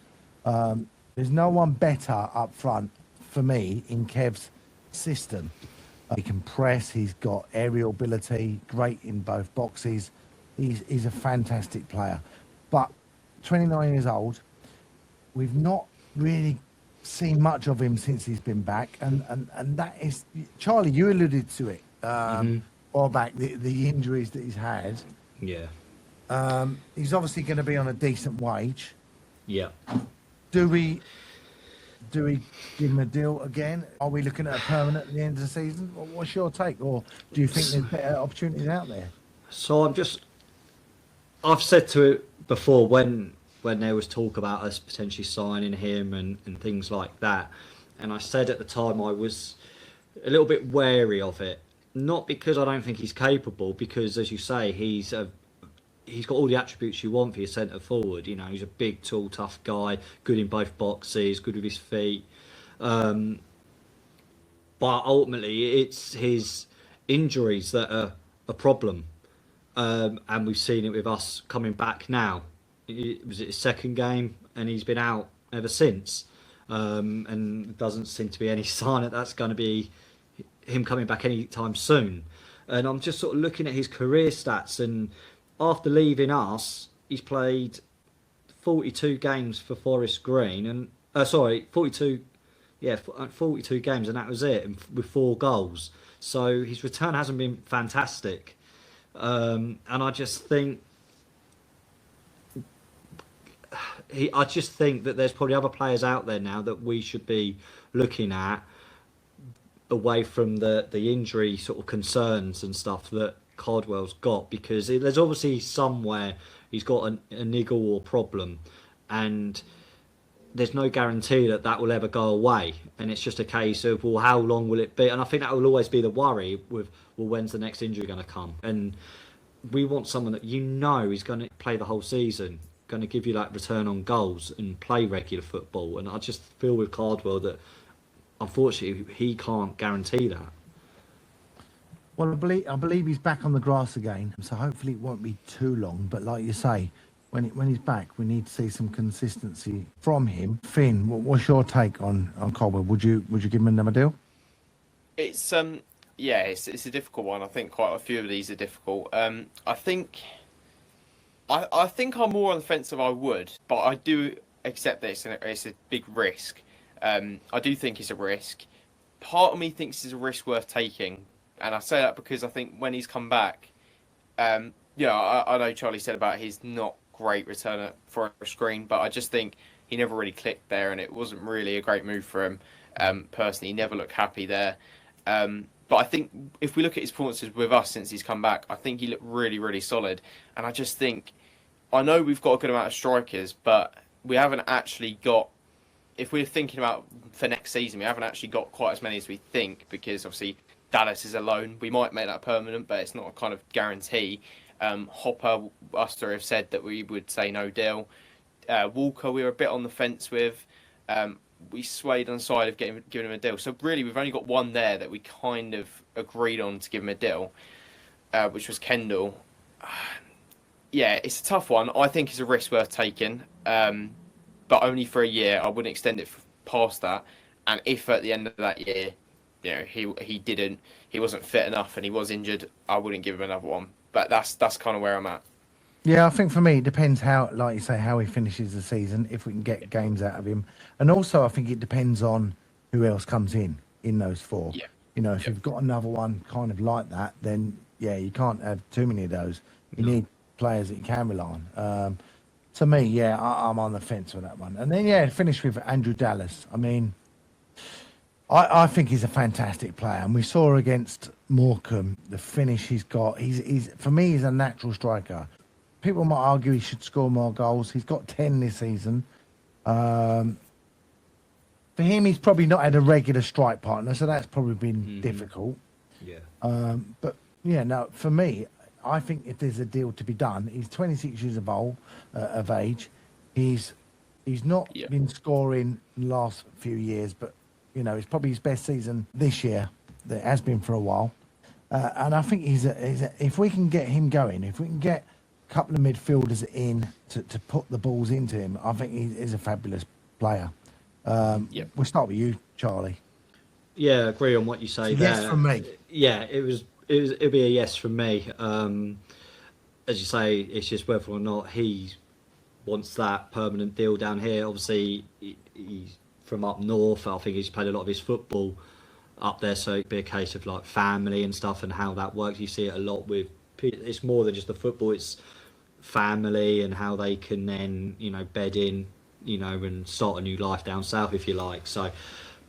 There's no one better up front for me in Kev's system. He can press. He's got aerial ability. Great in both boxes. He's a fantastic player. But 29 years old, we've not really seen much of him since he's been back, and that is, Charlie, you alluded to it or back, the injuries that he's had. Yeah. He's obviously going to be on a decent wage. Yeah. Do we give him a deal again? Are we looking at a permanent at the end of the season? What's your take? Or do you think there's better opportunities out there? So I've said to it before when there was talk about us potentially signing him and things like that, and I said at the time I was a little bit wary of it, not because I don't think he's capable, because as you say, he's got all the attributes you want for your centre forward. He's a big, tall, tough guy, good in both boxes, good with his feet. But ultimately, it's his injuries that are a problem. And we've seen it with us coming back now. Was it his second game? And he's been out ever since. And doesn't seem to be any sign that that's going to be him coming back anytime soon. And I'm just sort of looking at his career stats, and after leaving us, he's played 42 games for Forest Green, and 42 games, and that was it, and with 4 goals. So his return hasn't been fantastic, and I just think that there's probably other players out there now that we should be looking at, away from the injury sort of concerns and stuff that Cardwell's got, because there's obviously somewhere he's got a niggle or problem, and there's no guarantee that will ever go away, and it's just a case of, well, how long will it be? And I think that will always be the worry with, well, when's the next injury going to come? And we want someone that is going to play the whole season, going to give you that return on goals and play regular football. And I just feel with Cardwell that unfortunately he can't guarantee that. Well, I believe he's back on the grass again, so hopefully it won't be too long. But like you say, when he's back, we need to see some consistency from him. Finn, what's your take on Caldwell? Would you give him another deal? It's it's a difficult one. I think quite a few of these are difficult. I think I'm more on the fence of I would, but I do accept that it's a big risk. I do think it's a risk. Part of me thinks it's a risk worth taking. And I say that because I think when he's come back, I know Charlie said about his not great return for a screen, but I just think he never really clicked there, and it wasn't really a great move for him. Personally, he never looked happy there. But I think if we look at his performances with us since he's come back, I think he looked really, really solid. And I just think, I know we've got a good amount of strikers, but we haven't actually got, if we're thinking about for next season, we haven't actually got quite as many as we think, because obviously Dallas is a loan. We might make that permanent, but it's not a kind of guarantee. Hopper, Uster have said that we would say no deal. Walker, we were a bit on the fence with. We swayed on the side of giving him a deal. So really, we've only got one there that we kind of agreed on to give him a deal, which was Kendall. Yeah, it's a tough one. I think it's a risk worth taking, but only for a year. I wouldn't extend it past that. And if at the end of that year, he wasn't fit enough and he was injured, I wouldn't give him another one. But that's kind of where I'm at. Yeah, I think for me, it depends how, like you say, how he finishes the season, if we can get games out of him. And also, I think it depends on who else comes in those four. Yeah. If you've got another one kind of like that, then, yeah, you can't have too many of those. You need players that you can rely on. To me, yeah, I'm on the fence with that one. And then, yeah, finish with Andrew Dallas. I mean, I think he's a fantastic player. And we saw against Morecambe, the finish he's got. He's for me, he's a natural striker. People might argue he should score more goals. He's got 10 this season. For him, he's probably not had a regular strike partner, so that's probably been difficult. Yeah. But, yeah, no, for me, I think if there's a deal to be done, he's 26 years of age. He's not been scoring in the last few years, but, it's probably his best season this year. That has been for a while. And I think if we can get him going, if we can get couple of midfielders in to put the balls into him, I think he is a fabulous player. We'll start with you, Charlie. Yeah, agree on what you say there. Yes from me. Yeah, it'd be a yes from me. As you say, it's just whether or not he wants that permanent deal down here. Obviously, he's from up north. I think he's played a lot of his football up there, so it'd be a case of like family and stuff and how that works. You see it a lot with. It's more than just the football. It's family and how they can then bed in and start a new life down south, if you like. So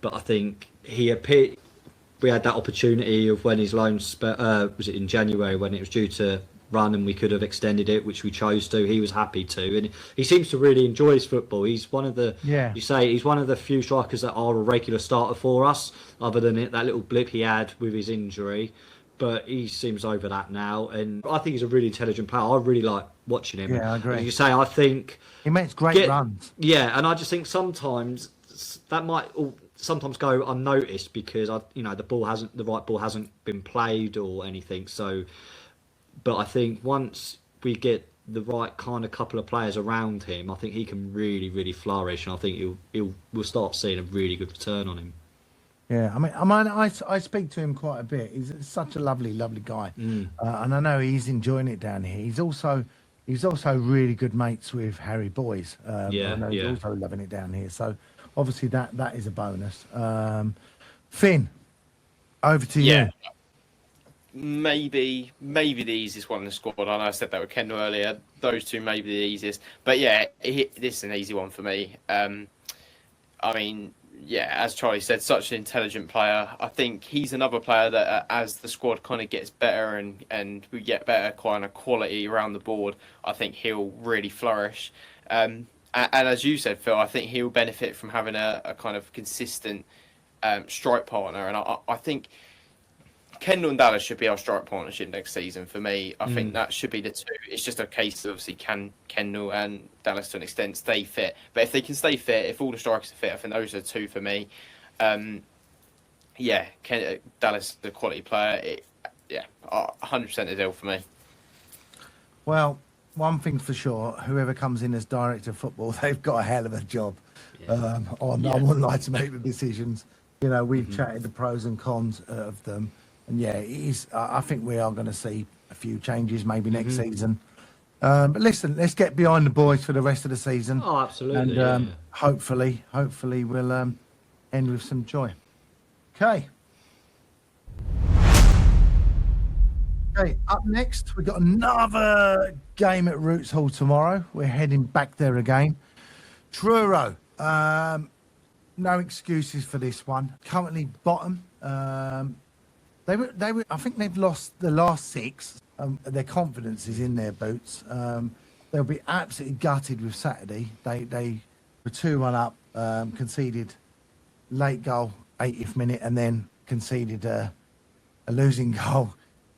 but I think we had that opportunity of when his loan was it in January when it was due to run, and we could have extended it, which we chose to. He was happy to, and he seems to really enjoy his football. He's one of the he's one of the few strikers that are a regular starter for us, other than that little blip he had with his injury. But he seems over that now, and I think he's a really intelligent player. I really like watching him. Yeah, I agree. As you say, I think he makes great runs. Yeah, and I just think sometimes that might sometimes go unnoticed because the right ball hasn't been played or anything. So, but I think once we get the right kind of couple of players around him, I think he can really, really flourish, and I think we'll start seeing a really good return on him. Yeah, I speak to him quite a bit. He's such a lovely, lovely guy, and I know he's enjoying it down here. He's also really good mates with Harry Boys. I know he's also loving it down here. So obviously that is a bonus. Finn, over to you. Maybe the easiest one in the squad. I know I said that with Kendall earlier. Those two may be the easiest, but yeah, this is an easy one for me. As Charlie said, such an intelligent player. I think he's another player that as the squad kind of gets better and we get better kind of quality around the board, I think he'll really flourish. And as you said, Phil, I think he'll benefit from having a kind of consistent strike partner. And I think Kendall and Dallas should be our strike partnership next season for me. I think that should be the two. It's just a case of obviously can Kendall and Dallas to an extent stay fit. But if they can stay fit, if all the strikers are fit, I think those are two for me. Dallas is a quality player. 100% a deal for me. Well, one thing for sure, whoever comes in as director of football, they've got a hell of a job. I wouldn't like to make the decisions. We've chatted the pros and cons of them. And I think we are going to see a few changes maybe next season. But listen, let's get behind the boys for the rest of the season. Oh, absolutely. And hopefully we'll end with some joy. Okay. Okay, up next, we've got another game at Roots Hall tomorrow. We're heading back there again. Truro. No excuses for this one. Currently bottom. They were. I think they've lost the last 6. Their confidence is in their boots. They'll be absolutely gutted with Saturday. They were 2-1 up, conceded late goal, 80th minute, and then conceded a losing goal,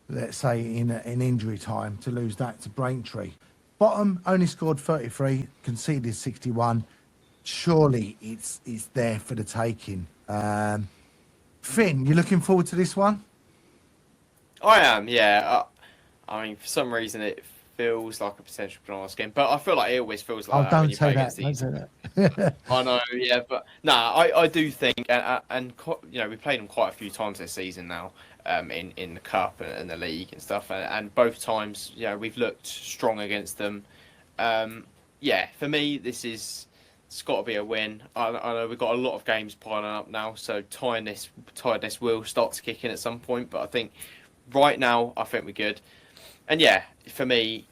let's say in injury time, to lose that to Braintree. Bottom only scored 33, conceded 61. Surely it's there for the taking. Finn, you looking forward to this one? I am, yeah. I mean, for some reason, it feels like a potential bananas game, but I feel like it always feels like that when you play against these. Don't say that. I know, yeah, but I do think, and we played them quite a few times this season now, in the cup and the league and stuff, and both times, we've looked strong against them. For me, it's got to be a win. I know we've got a lot of games piling up now, so tiredness will start to kick in at some point, but I think right now, I think we're good. And for me,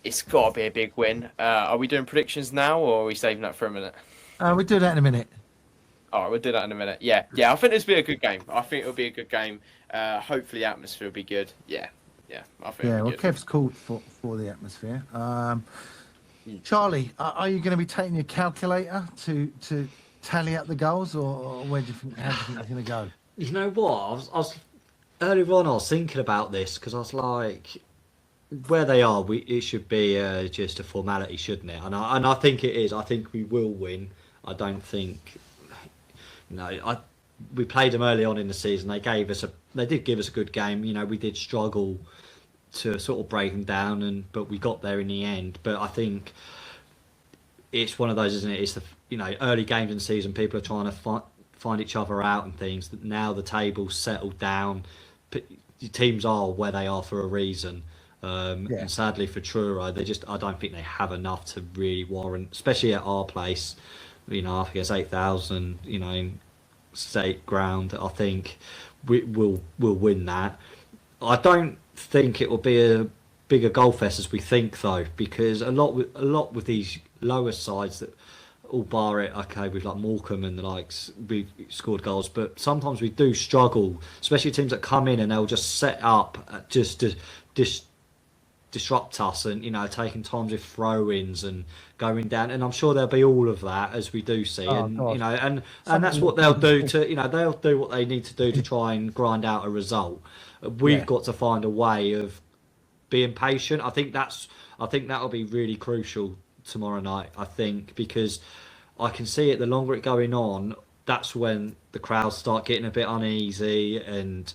it's got to be a big win. Are we doing predictions now, or are we saving that for a minute? We'll do that in a minute. All right, we'll do that in a minute. Yeah. I think this will be a good game. I think it'll be a good game. Hopefully, the atmosphere will be good. I think. Yeah, well, good. Kev's called for the atmosphere. Charlie, are you going to be taking your calculator to tally up the goals, or how do you think it's going to go? You know what? I was earlier on. I was thinking about this because I was like, where they are, it should be just a formality, shouldn't it? And I think it is. I think we will win. I don't think. We played them early on in the season. They did give us a good game. We did struggle to sort of break them down, but we got there in the end. But I think it's one of those, isn't it? It's the early games in the season. People are trying to find each other out and things. Now the table's settled down. Teams are where they are for a reason. And sadly for Truro, I don't think they have enough to really warrant, especially at our place. I think it's 8,000. In state ground. I think we'll win that. I don't think it will be a bigger goal fest as we think, though, because a lot with these lower sides that all bar it, okay, with like Morecambe and the likes, we've scored goals, but sometimes we do struggle, especially teams that come in and they'll just set up just to disrupt us, and taking times with throw-ins and going down, and I'm sure there'll be all of that as we do see, and that's what they'll do they'll do what they need to do to try and grind out a result. We've got to find a way of being patient. I think that'll be really crucial tomorrow night. I think because I can see it. The longer it going on, that's when the crowds start getting a bit uneasy and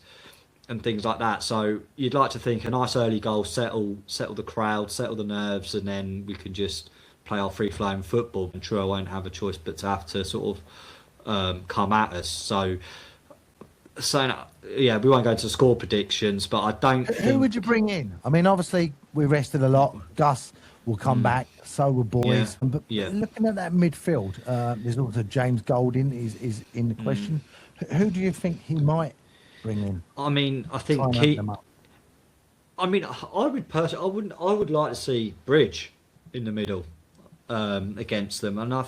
things like that. So you'd like to think a nice early goal settle the crowd, settle the nerves, and then we can just play our free-flowing football. And Truro won't have a choice but to have to sort of come at us. So we won't go into score predictions, but I don't think... Who would you bring in? I mean, obviously, we rested a lot. Gus will come back, so will boys. Yeah. But looking at that midfield, there's also James Golding is in the question. Who do you think he might bring in? I mean, I think I would like to see Bridge in the middle against them, and I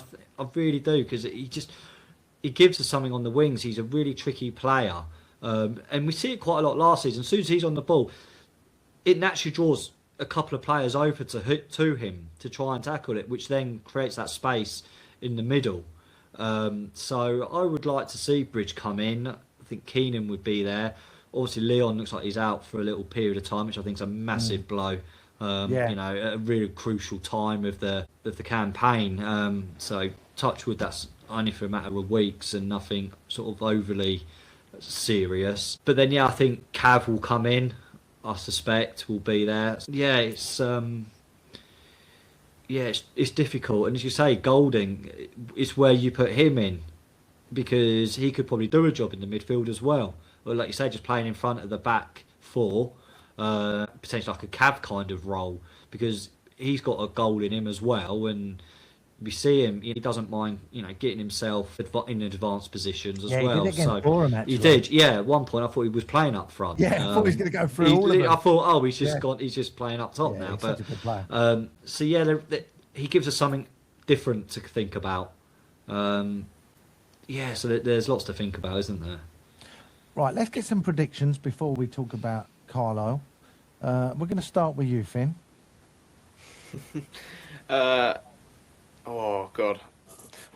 really do, because he gives us something on the wings. He's a really tricky player, and we see it quite a lot last season. As soon as he's on the ball, it naturally draws a couple of players over to him to try and tackle it, which then creates that space in the middle. So I would like to see Bridge come in. I think Keenan would be there. Obviously, Leon looks like he's out for a little period of time, which I think is a massive blow. At a really crucial time of the campaign. So touch wood, that's only for a matter of weeks and nothing sort of overly serious. But then, I think Cav will come in. I suspect will be there. It's difficult. And as you say, Golding is where you put him in, because he could probably do a job in the midfield as well. Or like you say, just playing in front of the back four, potentially like a Cav kind of role, because he's got a goal in him as well, and we see him. He doesn't mind, getting himself in advanced positions as well. He did against Boreham, actually. He did. At one point I thought he was playing up front. I thought he was going to go through all of them. I thought, he's just playing up top now. But such a good player. He gives us something different to think about. Yeah, so there's lots to think about, isn't there? Right, let's get some predictions before we talk about Carlisle. We're going to start with you, Finn. Oh God,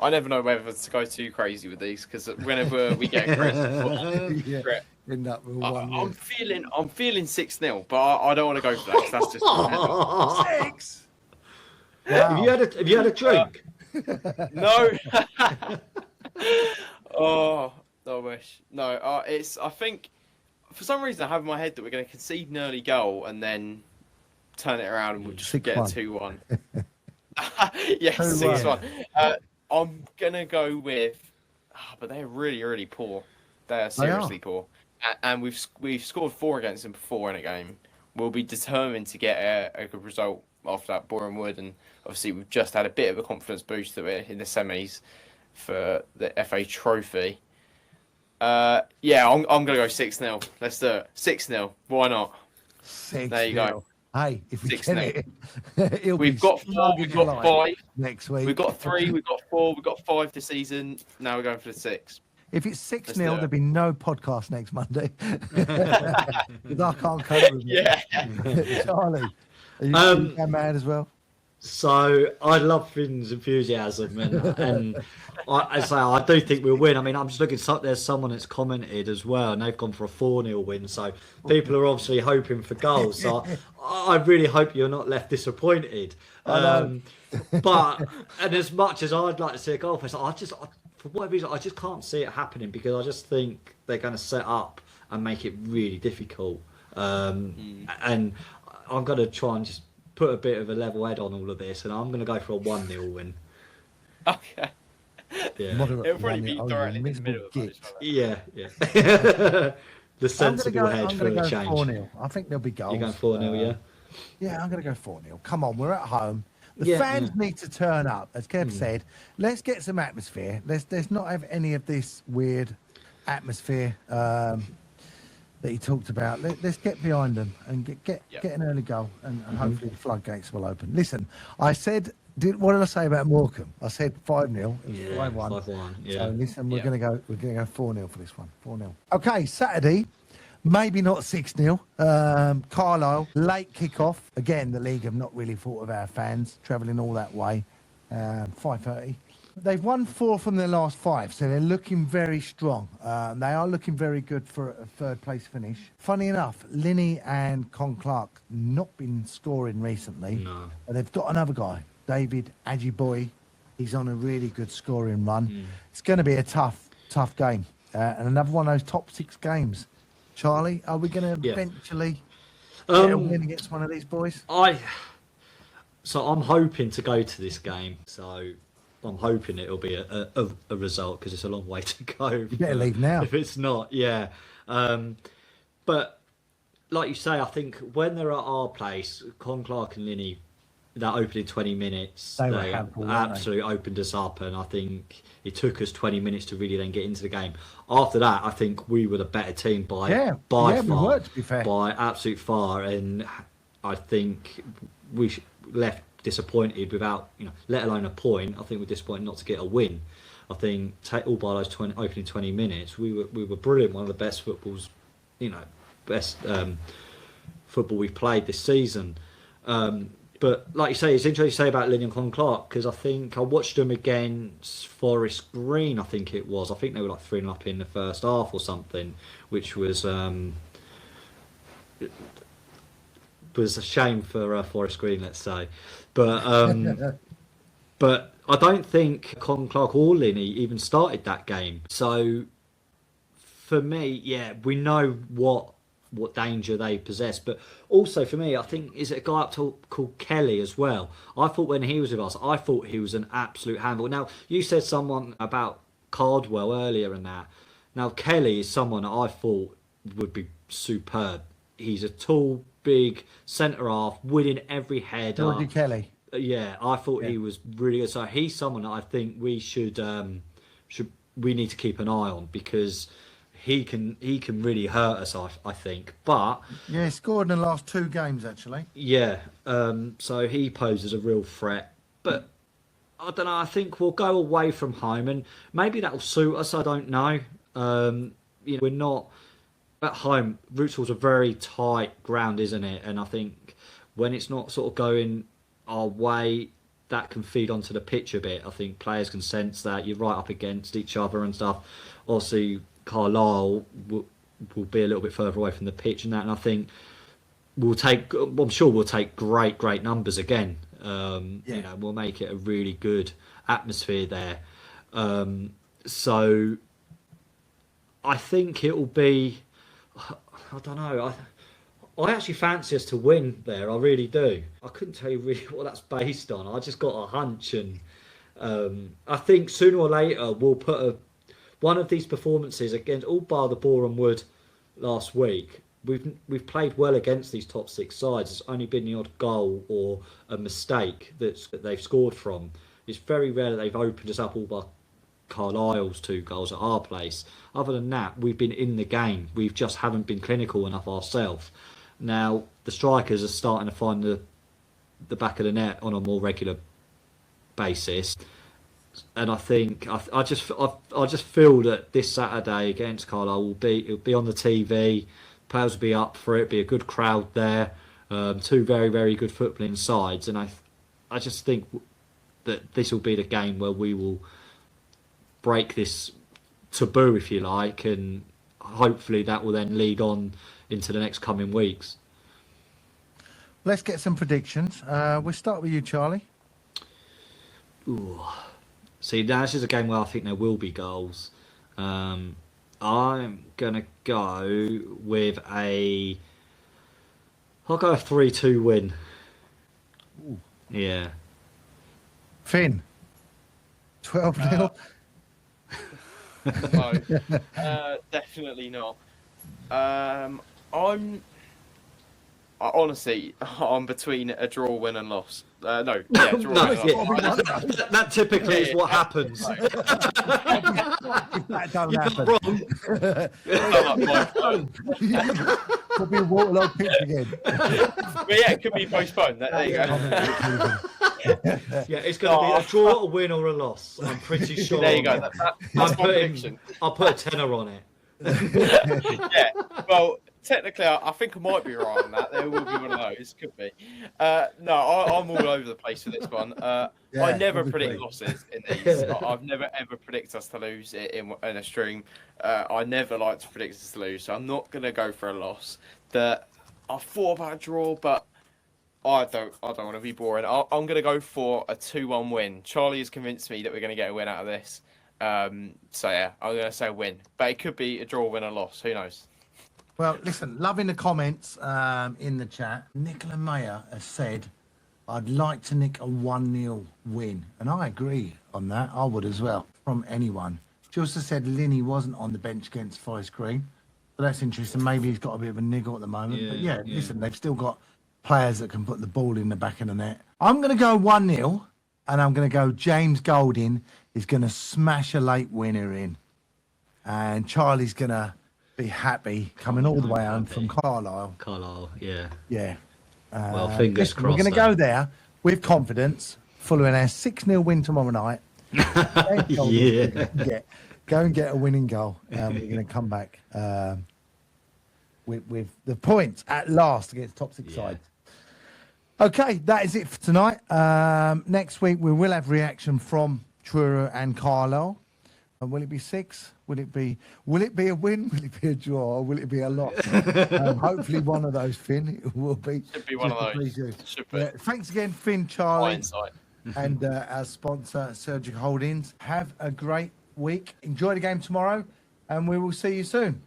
I never know whether to go too crazy with these because whenever we get crazy, End up with I'm feeling 6-0, but I don't want to go for that 'cause that's just 6. Wow. Have you had a drink? no. Oh, I wish. No, I think for some reason I have in my head that we're going to concede an early goal and then turn it around and we'll just get a 2-1. Yes, 6-1. I'm going to go with, but they're really, really poor. They're seriously poor. And we've scored 4 against them before in a game. We'll be determined to get a good result after that Boreham would, and obviously we've just had a bit of a confidence boost that we're in the semis for the FA Trophy. Yeah, I'm going to go 6-0. Let's do it. 6-0. Why not? 6. There you go. Hey, if we 6-0. get it, We've got 4, we've got 5 next week. We've got 3, we've got 4, we've got 5 this season. Now we're going for the 6. If it's 6-0, there'll be no podcast next Monday. Because I can't cope with it. Yeah. Charlie, are you mad as well? So I love Finn's enthusiasm, and I do think we'll win. I mean, I'm just looking. There's someone that's commented as well, and they've gone for a 4-0 win. So people are obviously hoping for goals. So I really hope you're not left disappointed. But as much as I'd like to see a goal, for whatever reason, I just can't see it happening because I just think they're going to set up and make it really difficult. And I'm going to try and just put a bit of a level head on all of this, and I'm going to go for a 1-0 win. Okay. Yeah. It'll probably be directly in the middle of it. Yeah. The sensible head for a change. 4-0. I think there'll be goals. You're going 4-0, yeah? Yeah, I'm going to go 4-0. Come on, we're at home. The fans need to turn up, as Kev said. Let's get some atmosphere. Let's not have any of this weird atmosphere that he talked about. Let's get behind them and get an early goal, and hopefully the floodgates will open. Listen, I said, what did I say about Morecambe? I said 5-0. It was 5-1. 5-1. Yeah. So listen, we're going to go 4-0 for this one. 4-0. Okay, Saturday. Maybe not 6-0. Carlisle, late kick-off. Again, the league have not really thought of our fans travelling all that way. 5:30. They've won 4 from their last 5, so they're looking very strong. They are looking very good for a third-place finish. Funny enough, Linney and Con Clark not been scoring recently. No. But they've got another guy, David Ajiboye. He's on a really good scoring run. It's going to be a tough game. And another one of those top 6 games. Charlie, are we going to eventually get a win against one of these boys? So I'm hoping to go to this game. So I'm hoping it'll be a result because it's a long way to go. You better leave now. If it's not, yeah. But like you say, I think when they're at our place, Con Clark and Linney, that opening 20 minutes, they absolutely opened us up, and I think it took us 20 minutes to really then get into the game. After that, I think we were the better team by far, we were, to be fair. by absolute far, and I think we left disappointed without, let alone a point. I think we're disappointed not to get a win. I think all by those opening 20 minutes, we were brilliant. One of the best footballs, best football we've played this season. But like you say, it's interesting to say about Linney and Con Clark because I think I watched them against Forest Green. I think it was. I think they were like 3-0 up in the first half or something, which was a shame for Forest Green, let's say. But but I don't think Con Clark or Linney even started that game. So for me, we know what danger they possess, but also for me, I think is it a guy called Kelly as well. I thought when he was with us, I thought he was an absolute handball. Now you said someone about Cardwell earlier and that. Now Kelly is someone that I thought would be superb. He's a tall, big centre half, winning every header. Georgie Kelly. Yeah, I thought he was really good. So he's someone that I think we we need to keep an eye on because he can really hurt us, I think. But he scored in the last 2 games actually. Yeah, so he poses a real threat. But I don't know. I think we'll go away from home, and maybe that'll suit us. I don't know. We're not at home. Roots a very tight ground, isn't it? And I think when it's not sort of going our way, that can feed onto the pitch a bit. I think players can sense that you're right up against each other and stuff. Obviously, Carlisle will be a little bit further away from the pitch and that, and I think I'm sure we'll take great numbers again. We'll make it a really good atmosphere there. So I think it will be, I don't know, I actually fancy us to win there. I really do. I couldn't tell you really what that's based on. I just got a hunch, and I think sooner or later we'll put one of these performances against, all bar the Boreham Wood last week. We've played well against these top six sides. It's only been the odd goal or a mistake that they've scored from. It's very rare that they've opened us up, all by Carlisle's 2 goals at our place. Other than that, we've been in the game. We just haven't been clinical enough ourselves. Now the strikers are starting to find the back of the net on a more regular basis, and I think I just feel that this Saturday against Carlisle it'll be on the TV. Players will be up for it. Be a good crowd there. 2 very very good footballing sides, and I just think that this will be the game where we will break this taboo, if you like, and hopefully that will then lead on into the next coming weeks. Let's get some predictions. We'll start with you, Charlie. Ooh. See, now this is a game where I think there will be goals. I'm gonna go with I'll go a 3-2 win. Ooh. Yeah. Finn, 12-0. No, definitely not. Honestly, I'm between a draw, win, and loss. Draw, No, win, and loss. that typically is what happens. That don't You're happen. not wrong. Could be a waterlogged pitch again. But yeah, it could be postponed. There you go. Yeah, it's going to be a draw, a win, or a loss. I'm pretty sure. There you go. That's my prediction. I'll put a tenner on it. Yeah. Well, technically, I think I might be right on that. There will be one of those. Could be. No, I'm all over the place with this one. I never predict losses in these. I've never ever predicted us to lose in a stream. I never like to predict us to lose, so I'm not going to go for a loss. I thought about a draw, but I don't want to be boring. I'm going to go for a 2-1 win. Charlie has convinced me that we're going to get a win out of this. So yeah, I'm going to say win, but it could be a draw, win, or loss. Who knows? Well, listen, loving the comments in the chat. Nicola Mayer has said, I'd like to nick a 1-0 win. And I agree on that. I would as well, from anyone. She also said Linney wasn't on the bench against Forest Green. So that's interesting. Maybe he's got a bit of a niggle at the moment. Yeah, but yeah, listen, they've still got players that can put the ball in the back of the net. I'm going to go 1-0, and I'm going to go James Golding is going to smash a late winner in. And Charlie's going to be happy coming all the way home from Carlisle. Carlisle, yeah. Yeah. Well, fingers crossed. We're going to go there with confidence, following our 6-0 win tomorrow night. Yeah. Go and get a winning goal. We're going to come back with the points at last against top 6 sides. Okay, that is it for tonight. Next week we will have reaction from Truro and Carlisle. Will it be 6? Will it be a win? Will it be a draw? Or will it be a loss? Hopefully one of those, Finn. It will be. Should be one of those. Should be. Thanks again, Finn, Charlie, Hindsight. and our sponsor, Surgical Holdings. Have a great week. Enjoy the game tomorrow, and we will see you soon.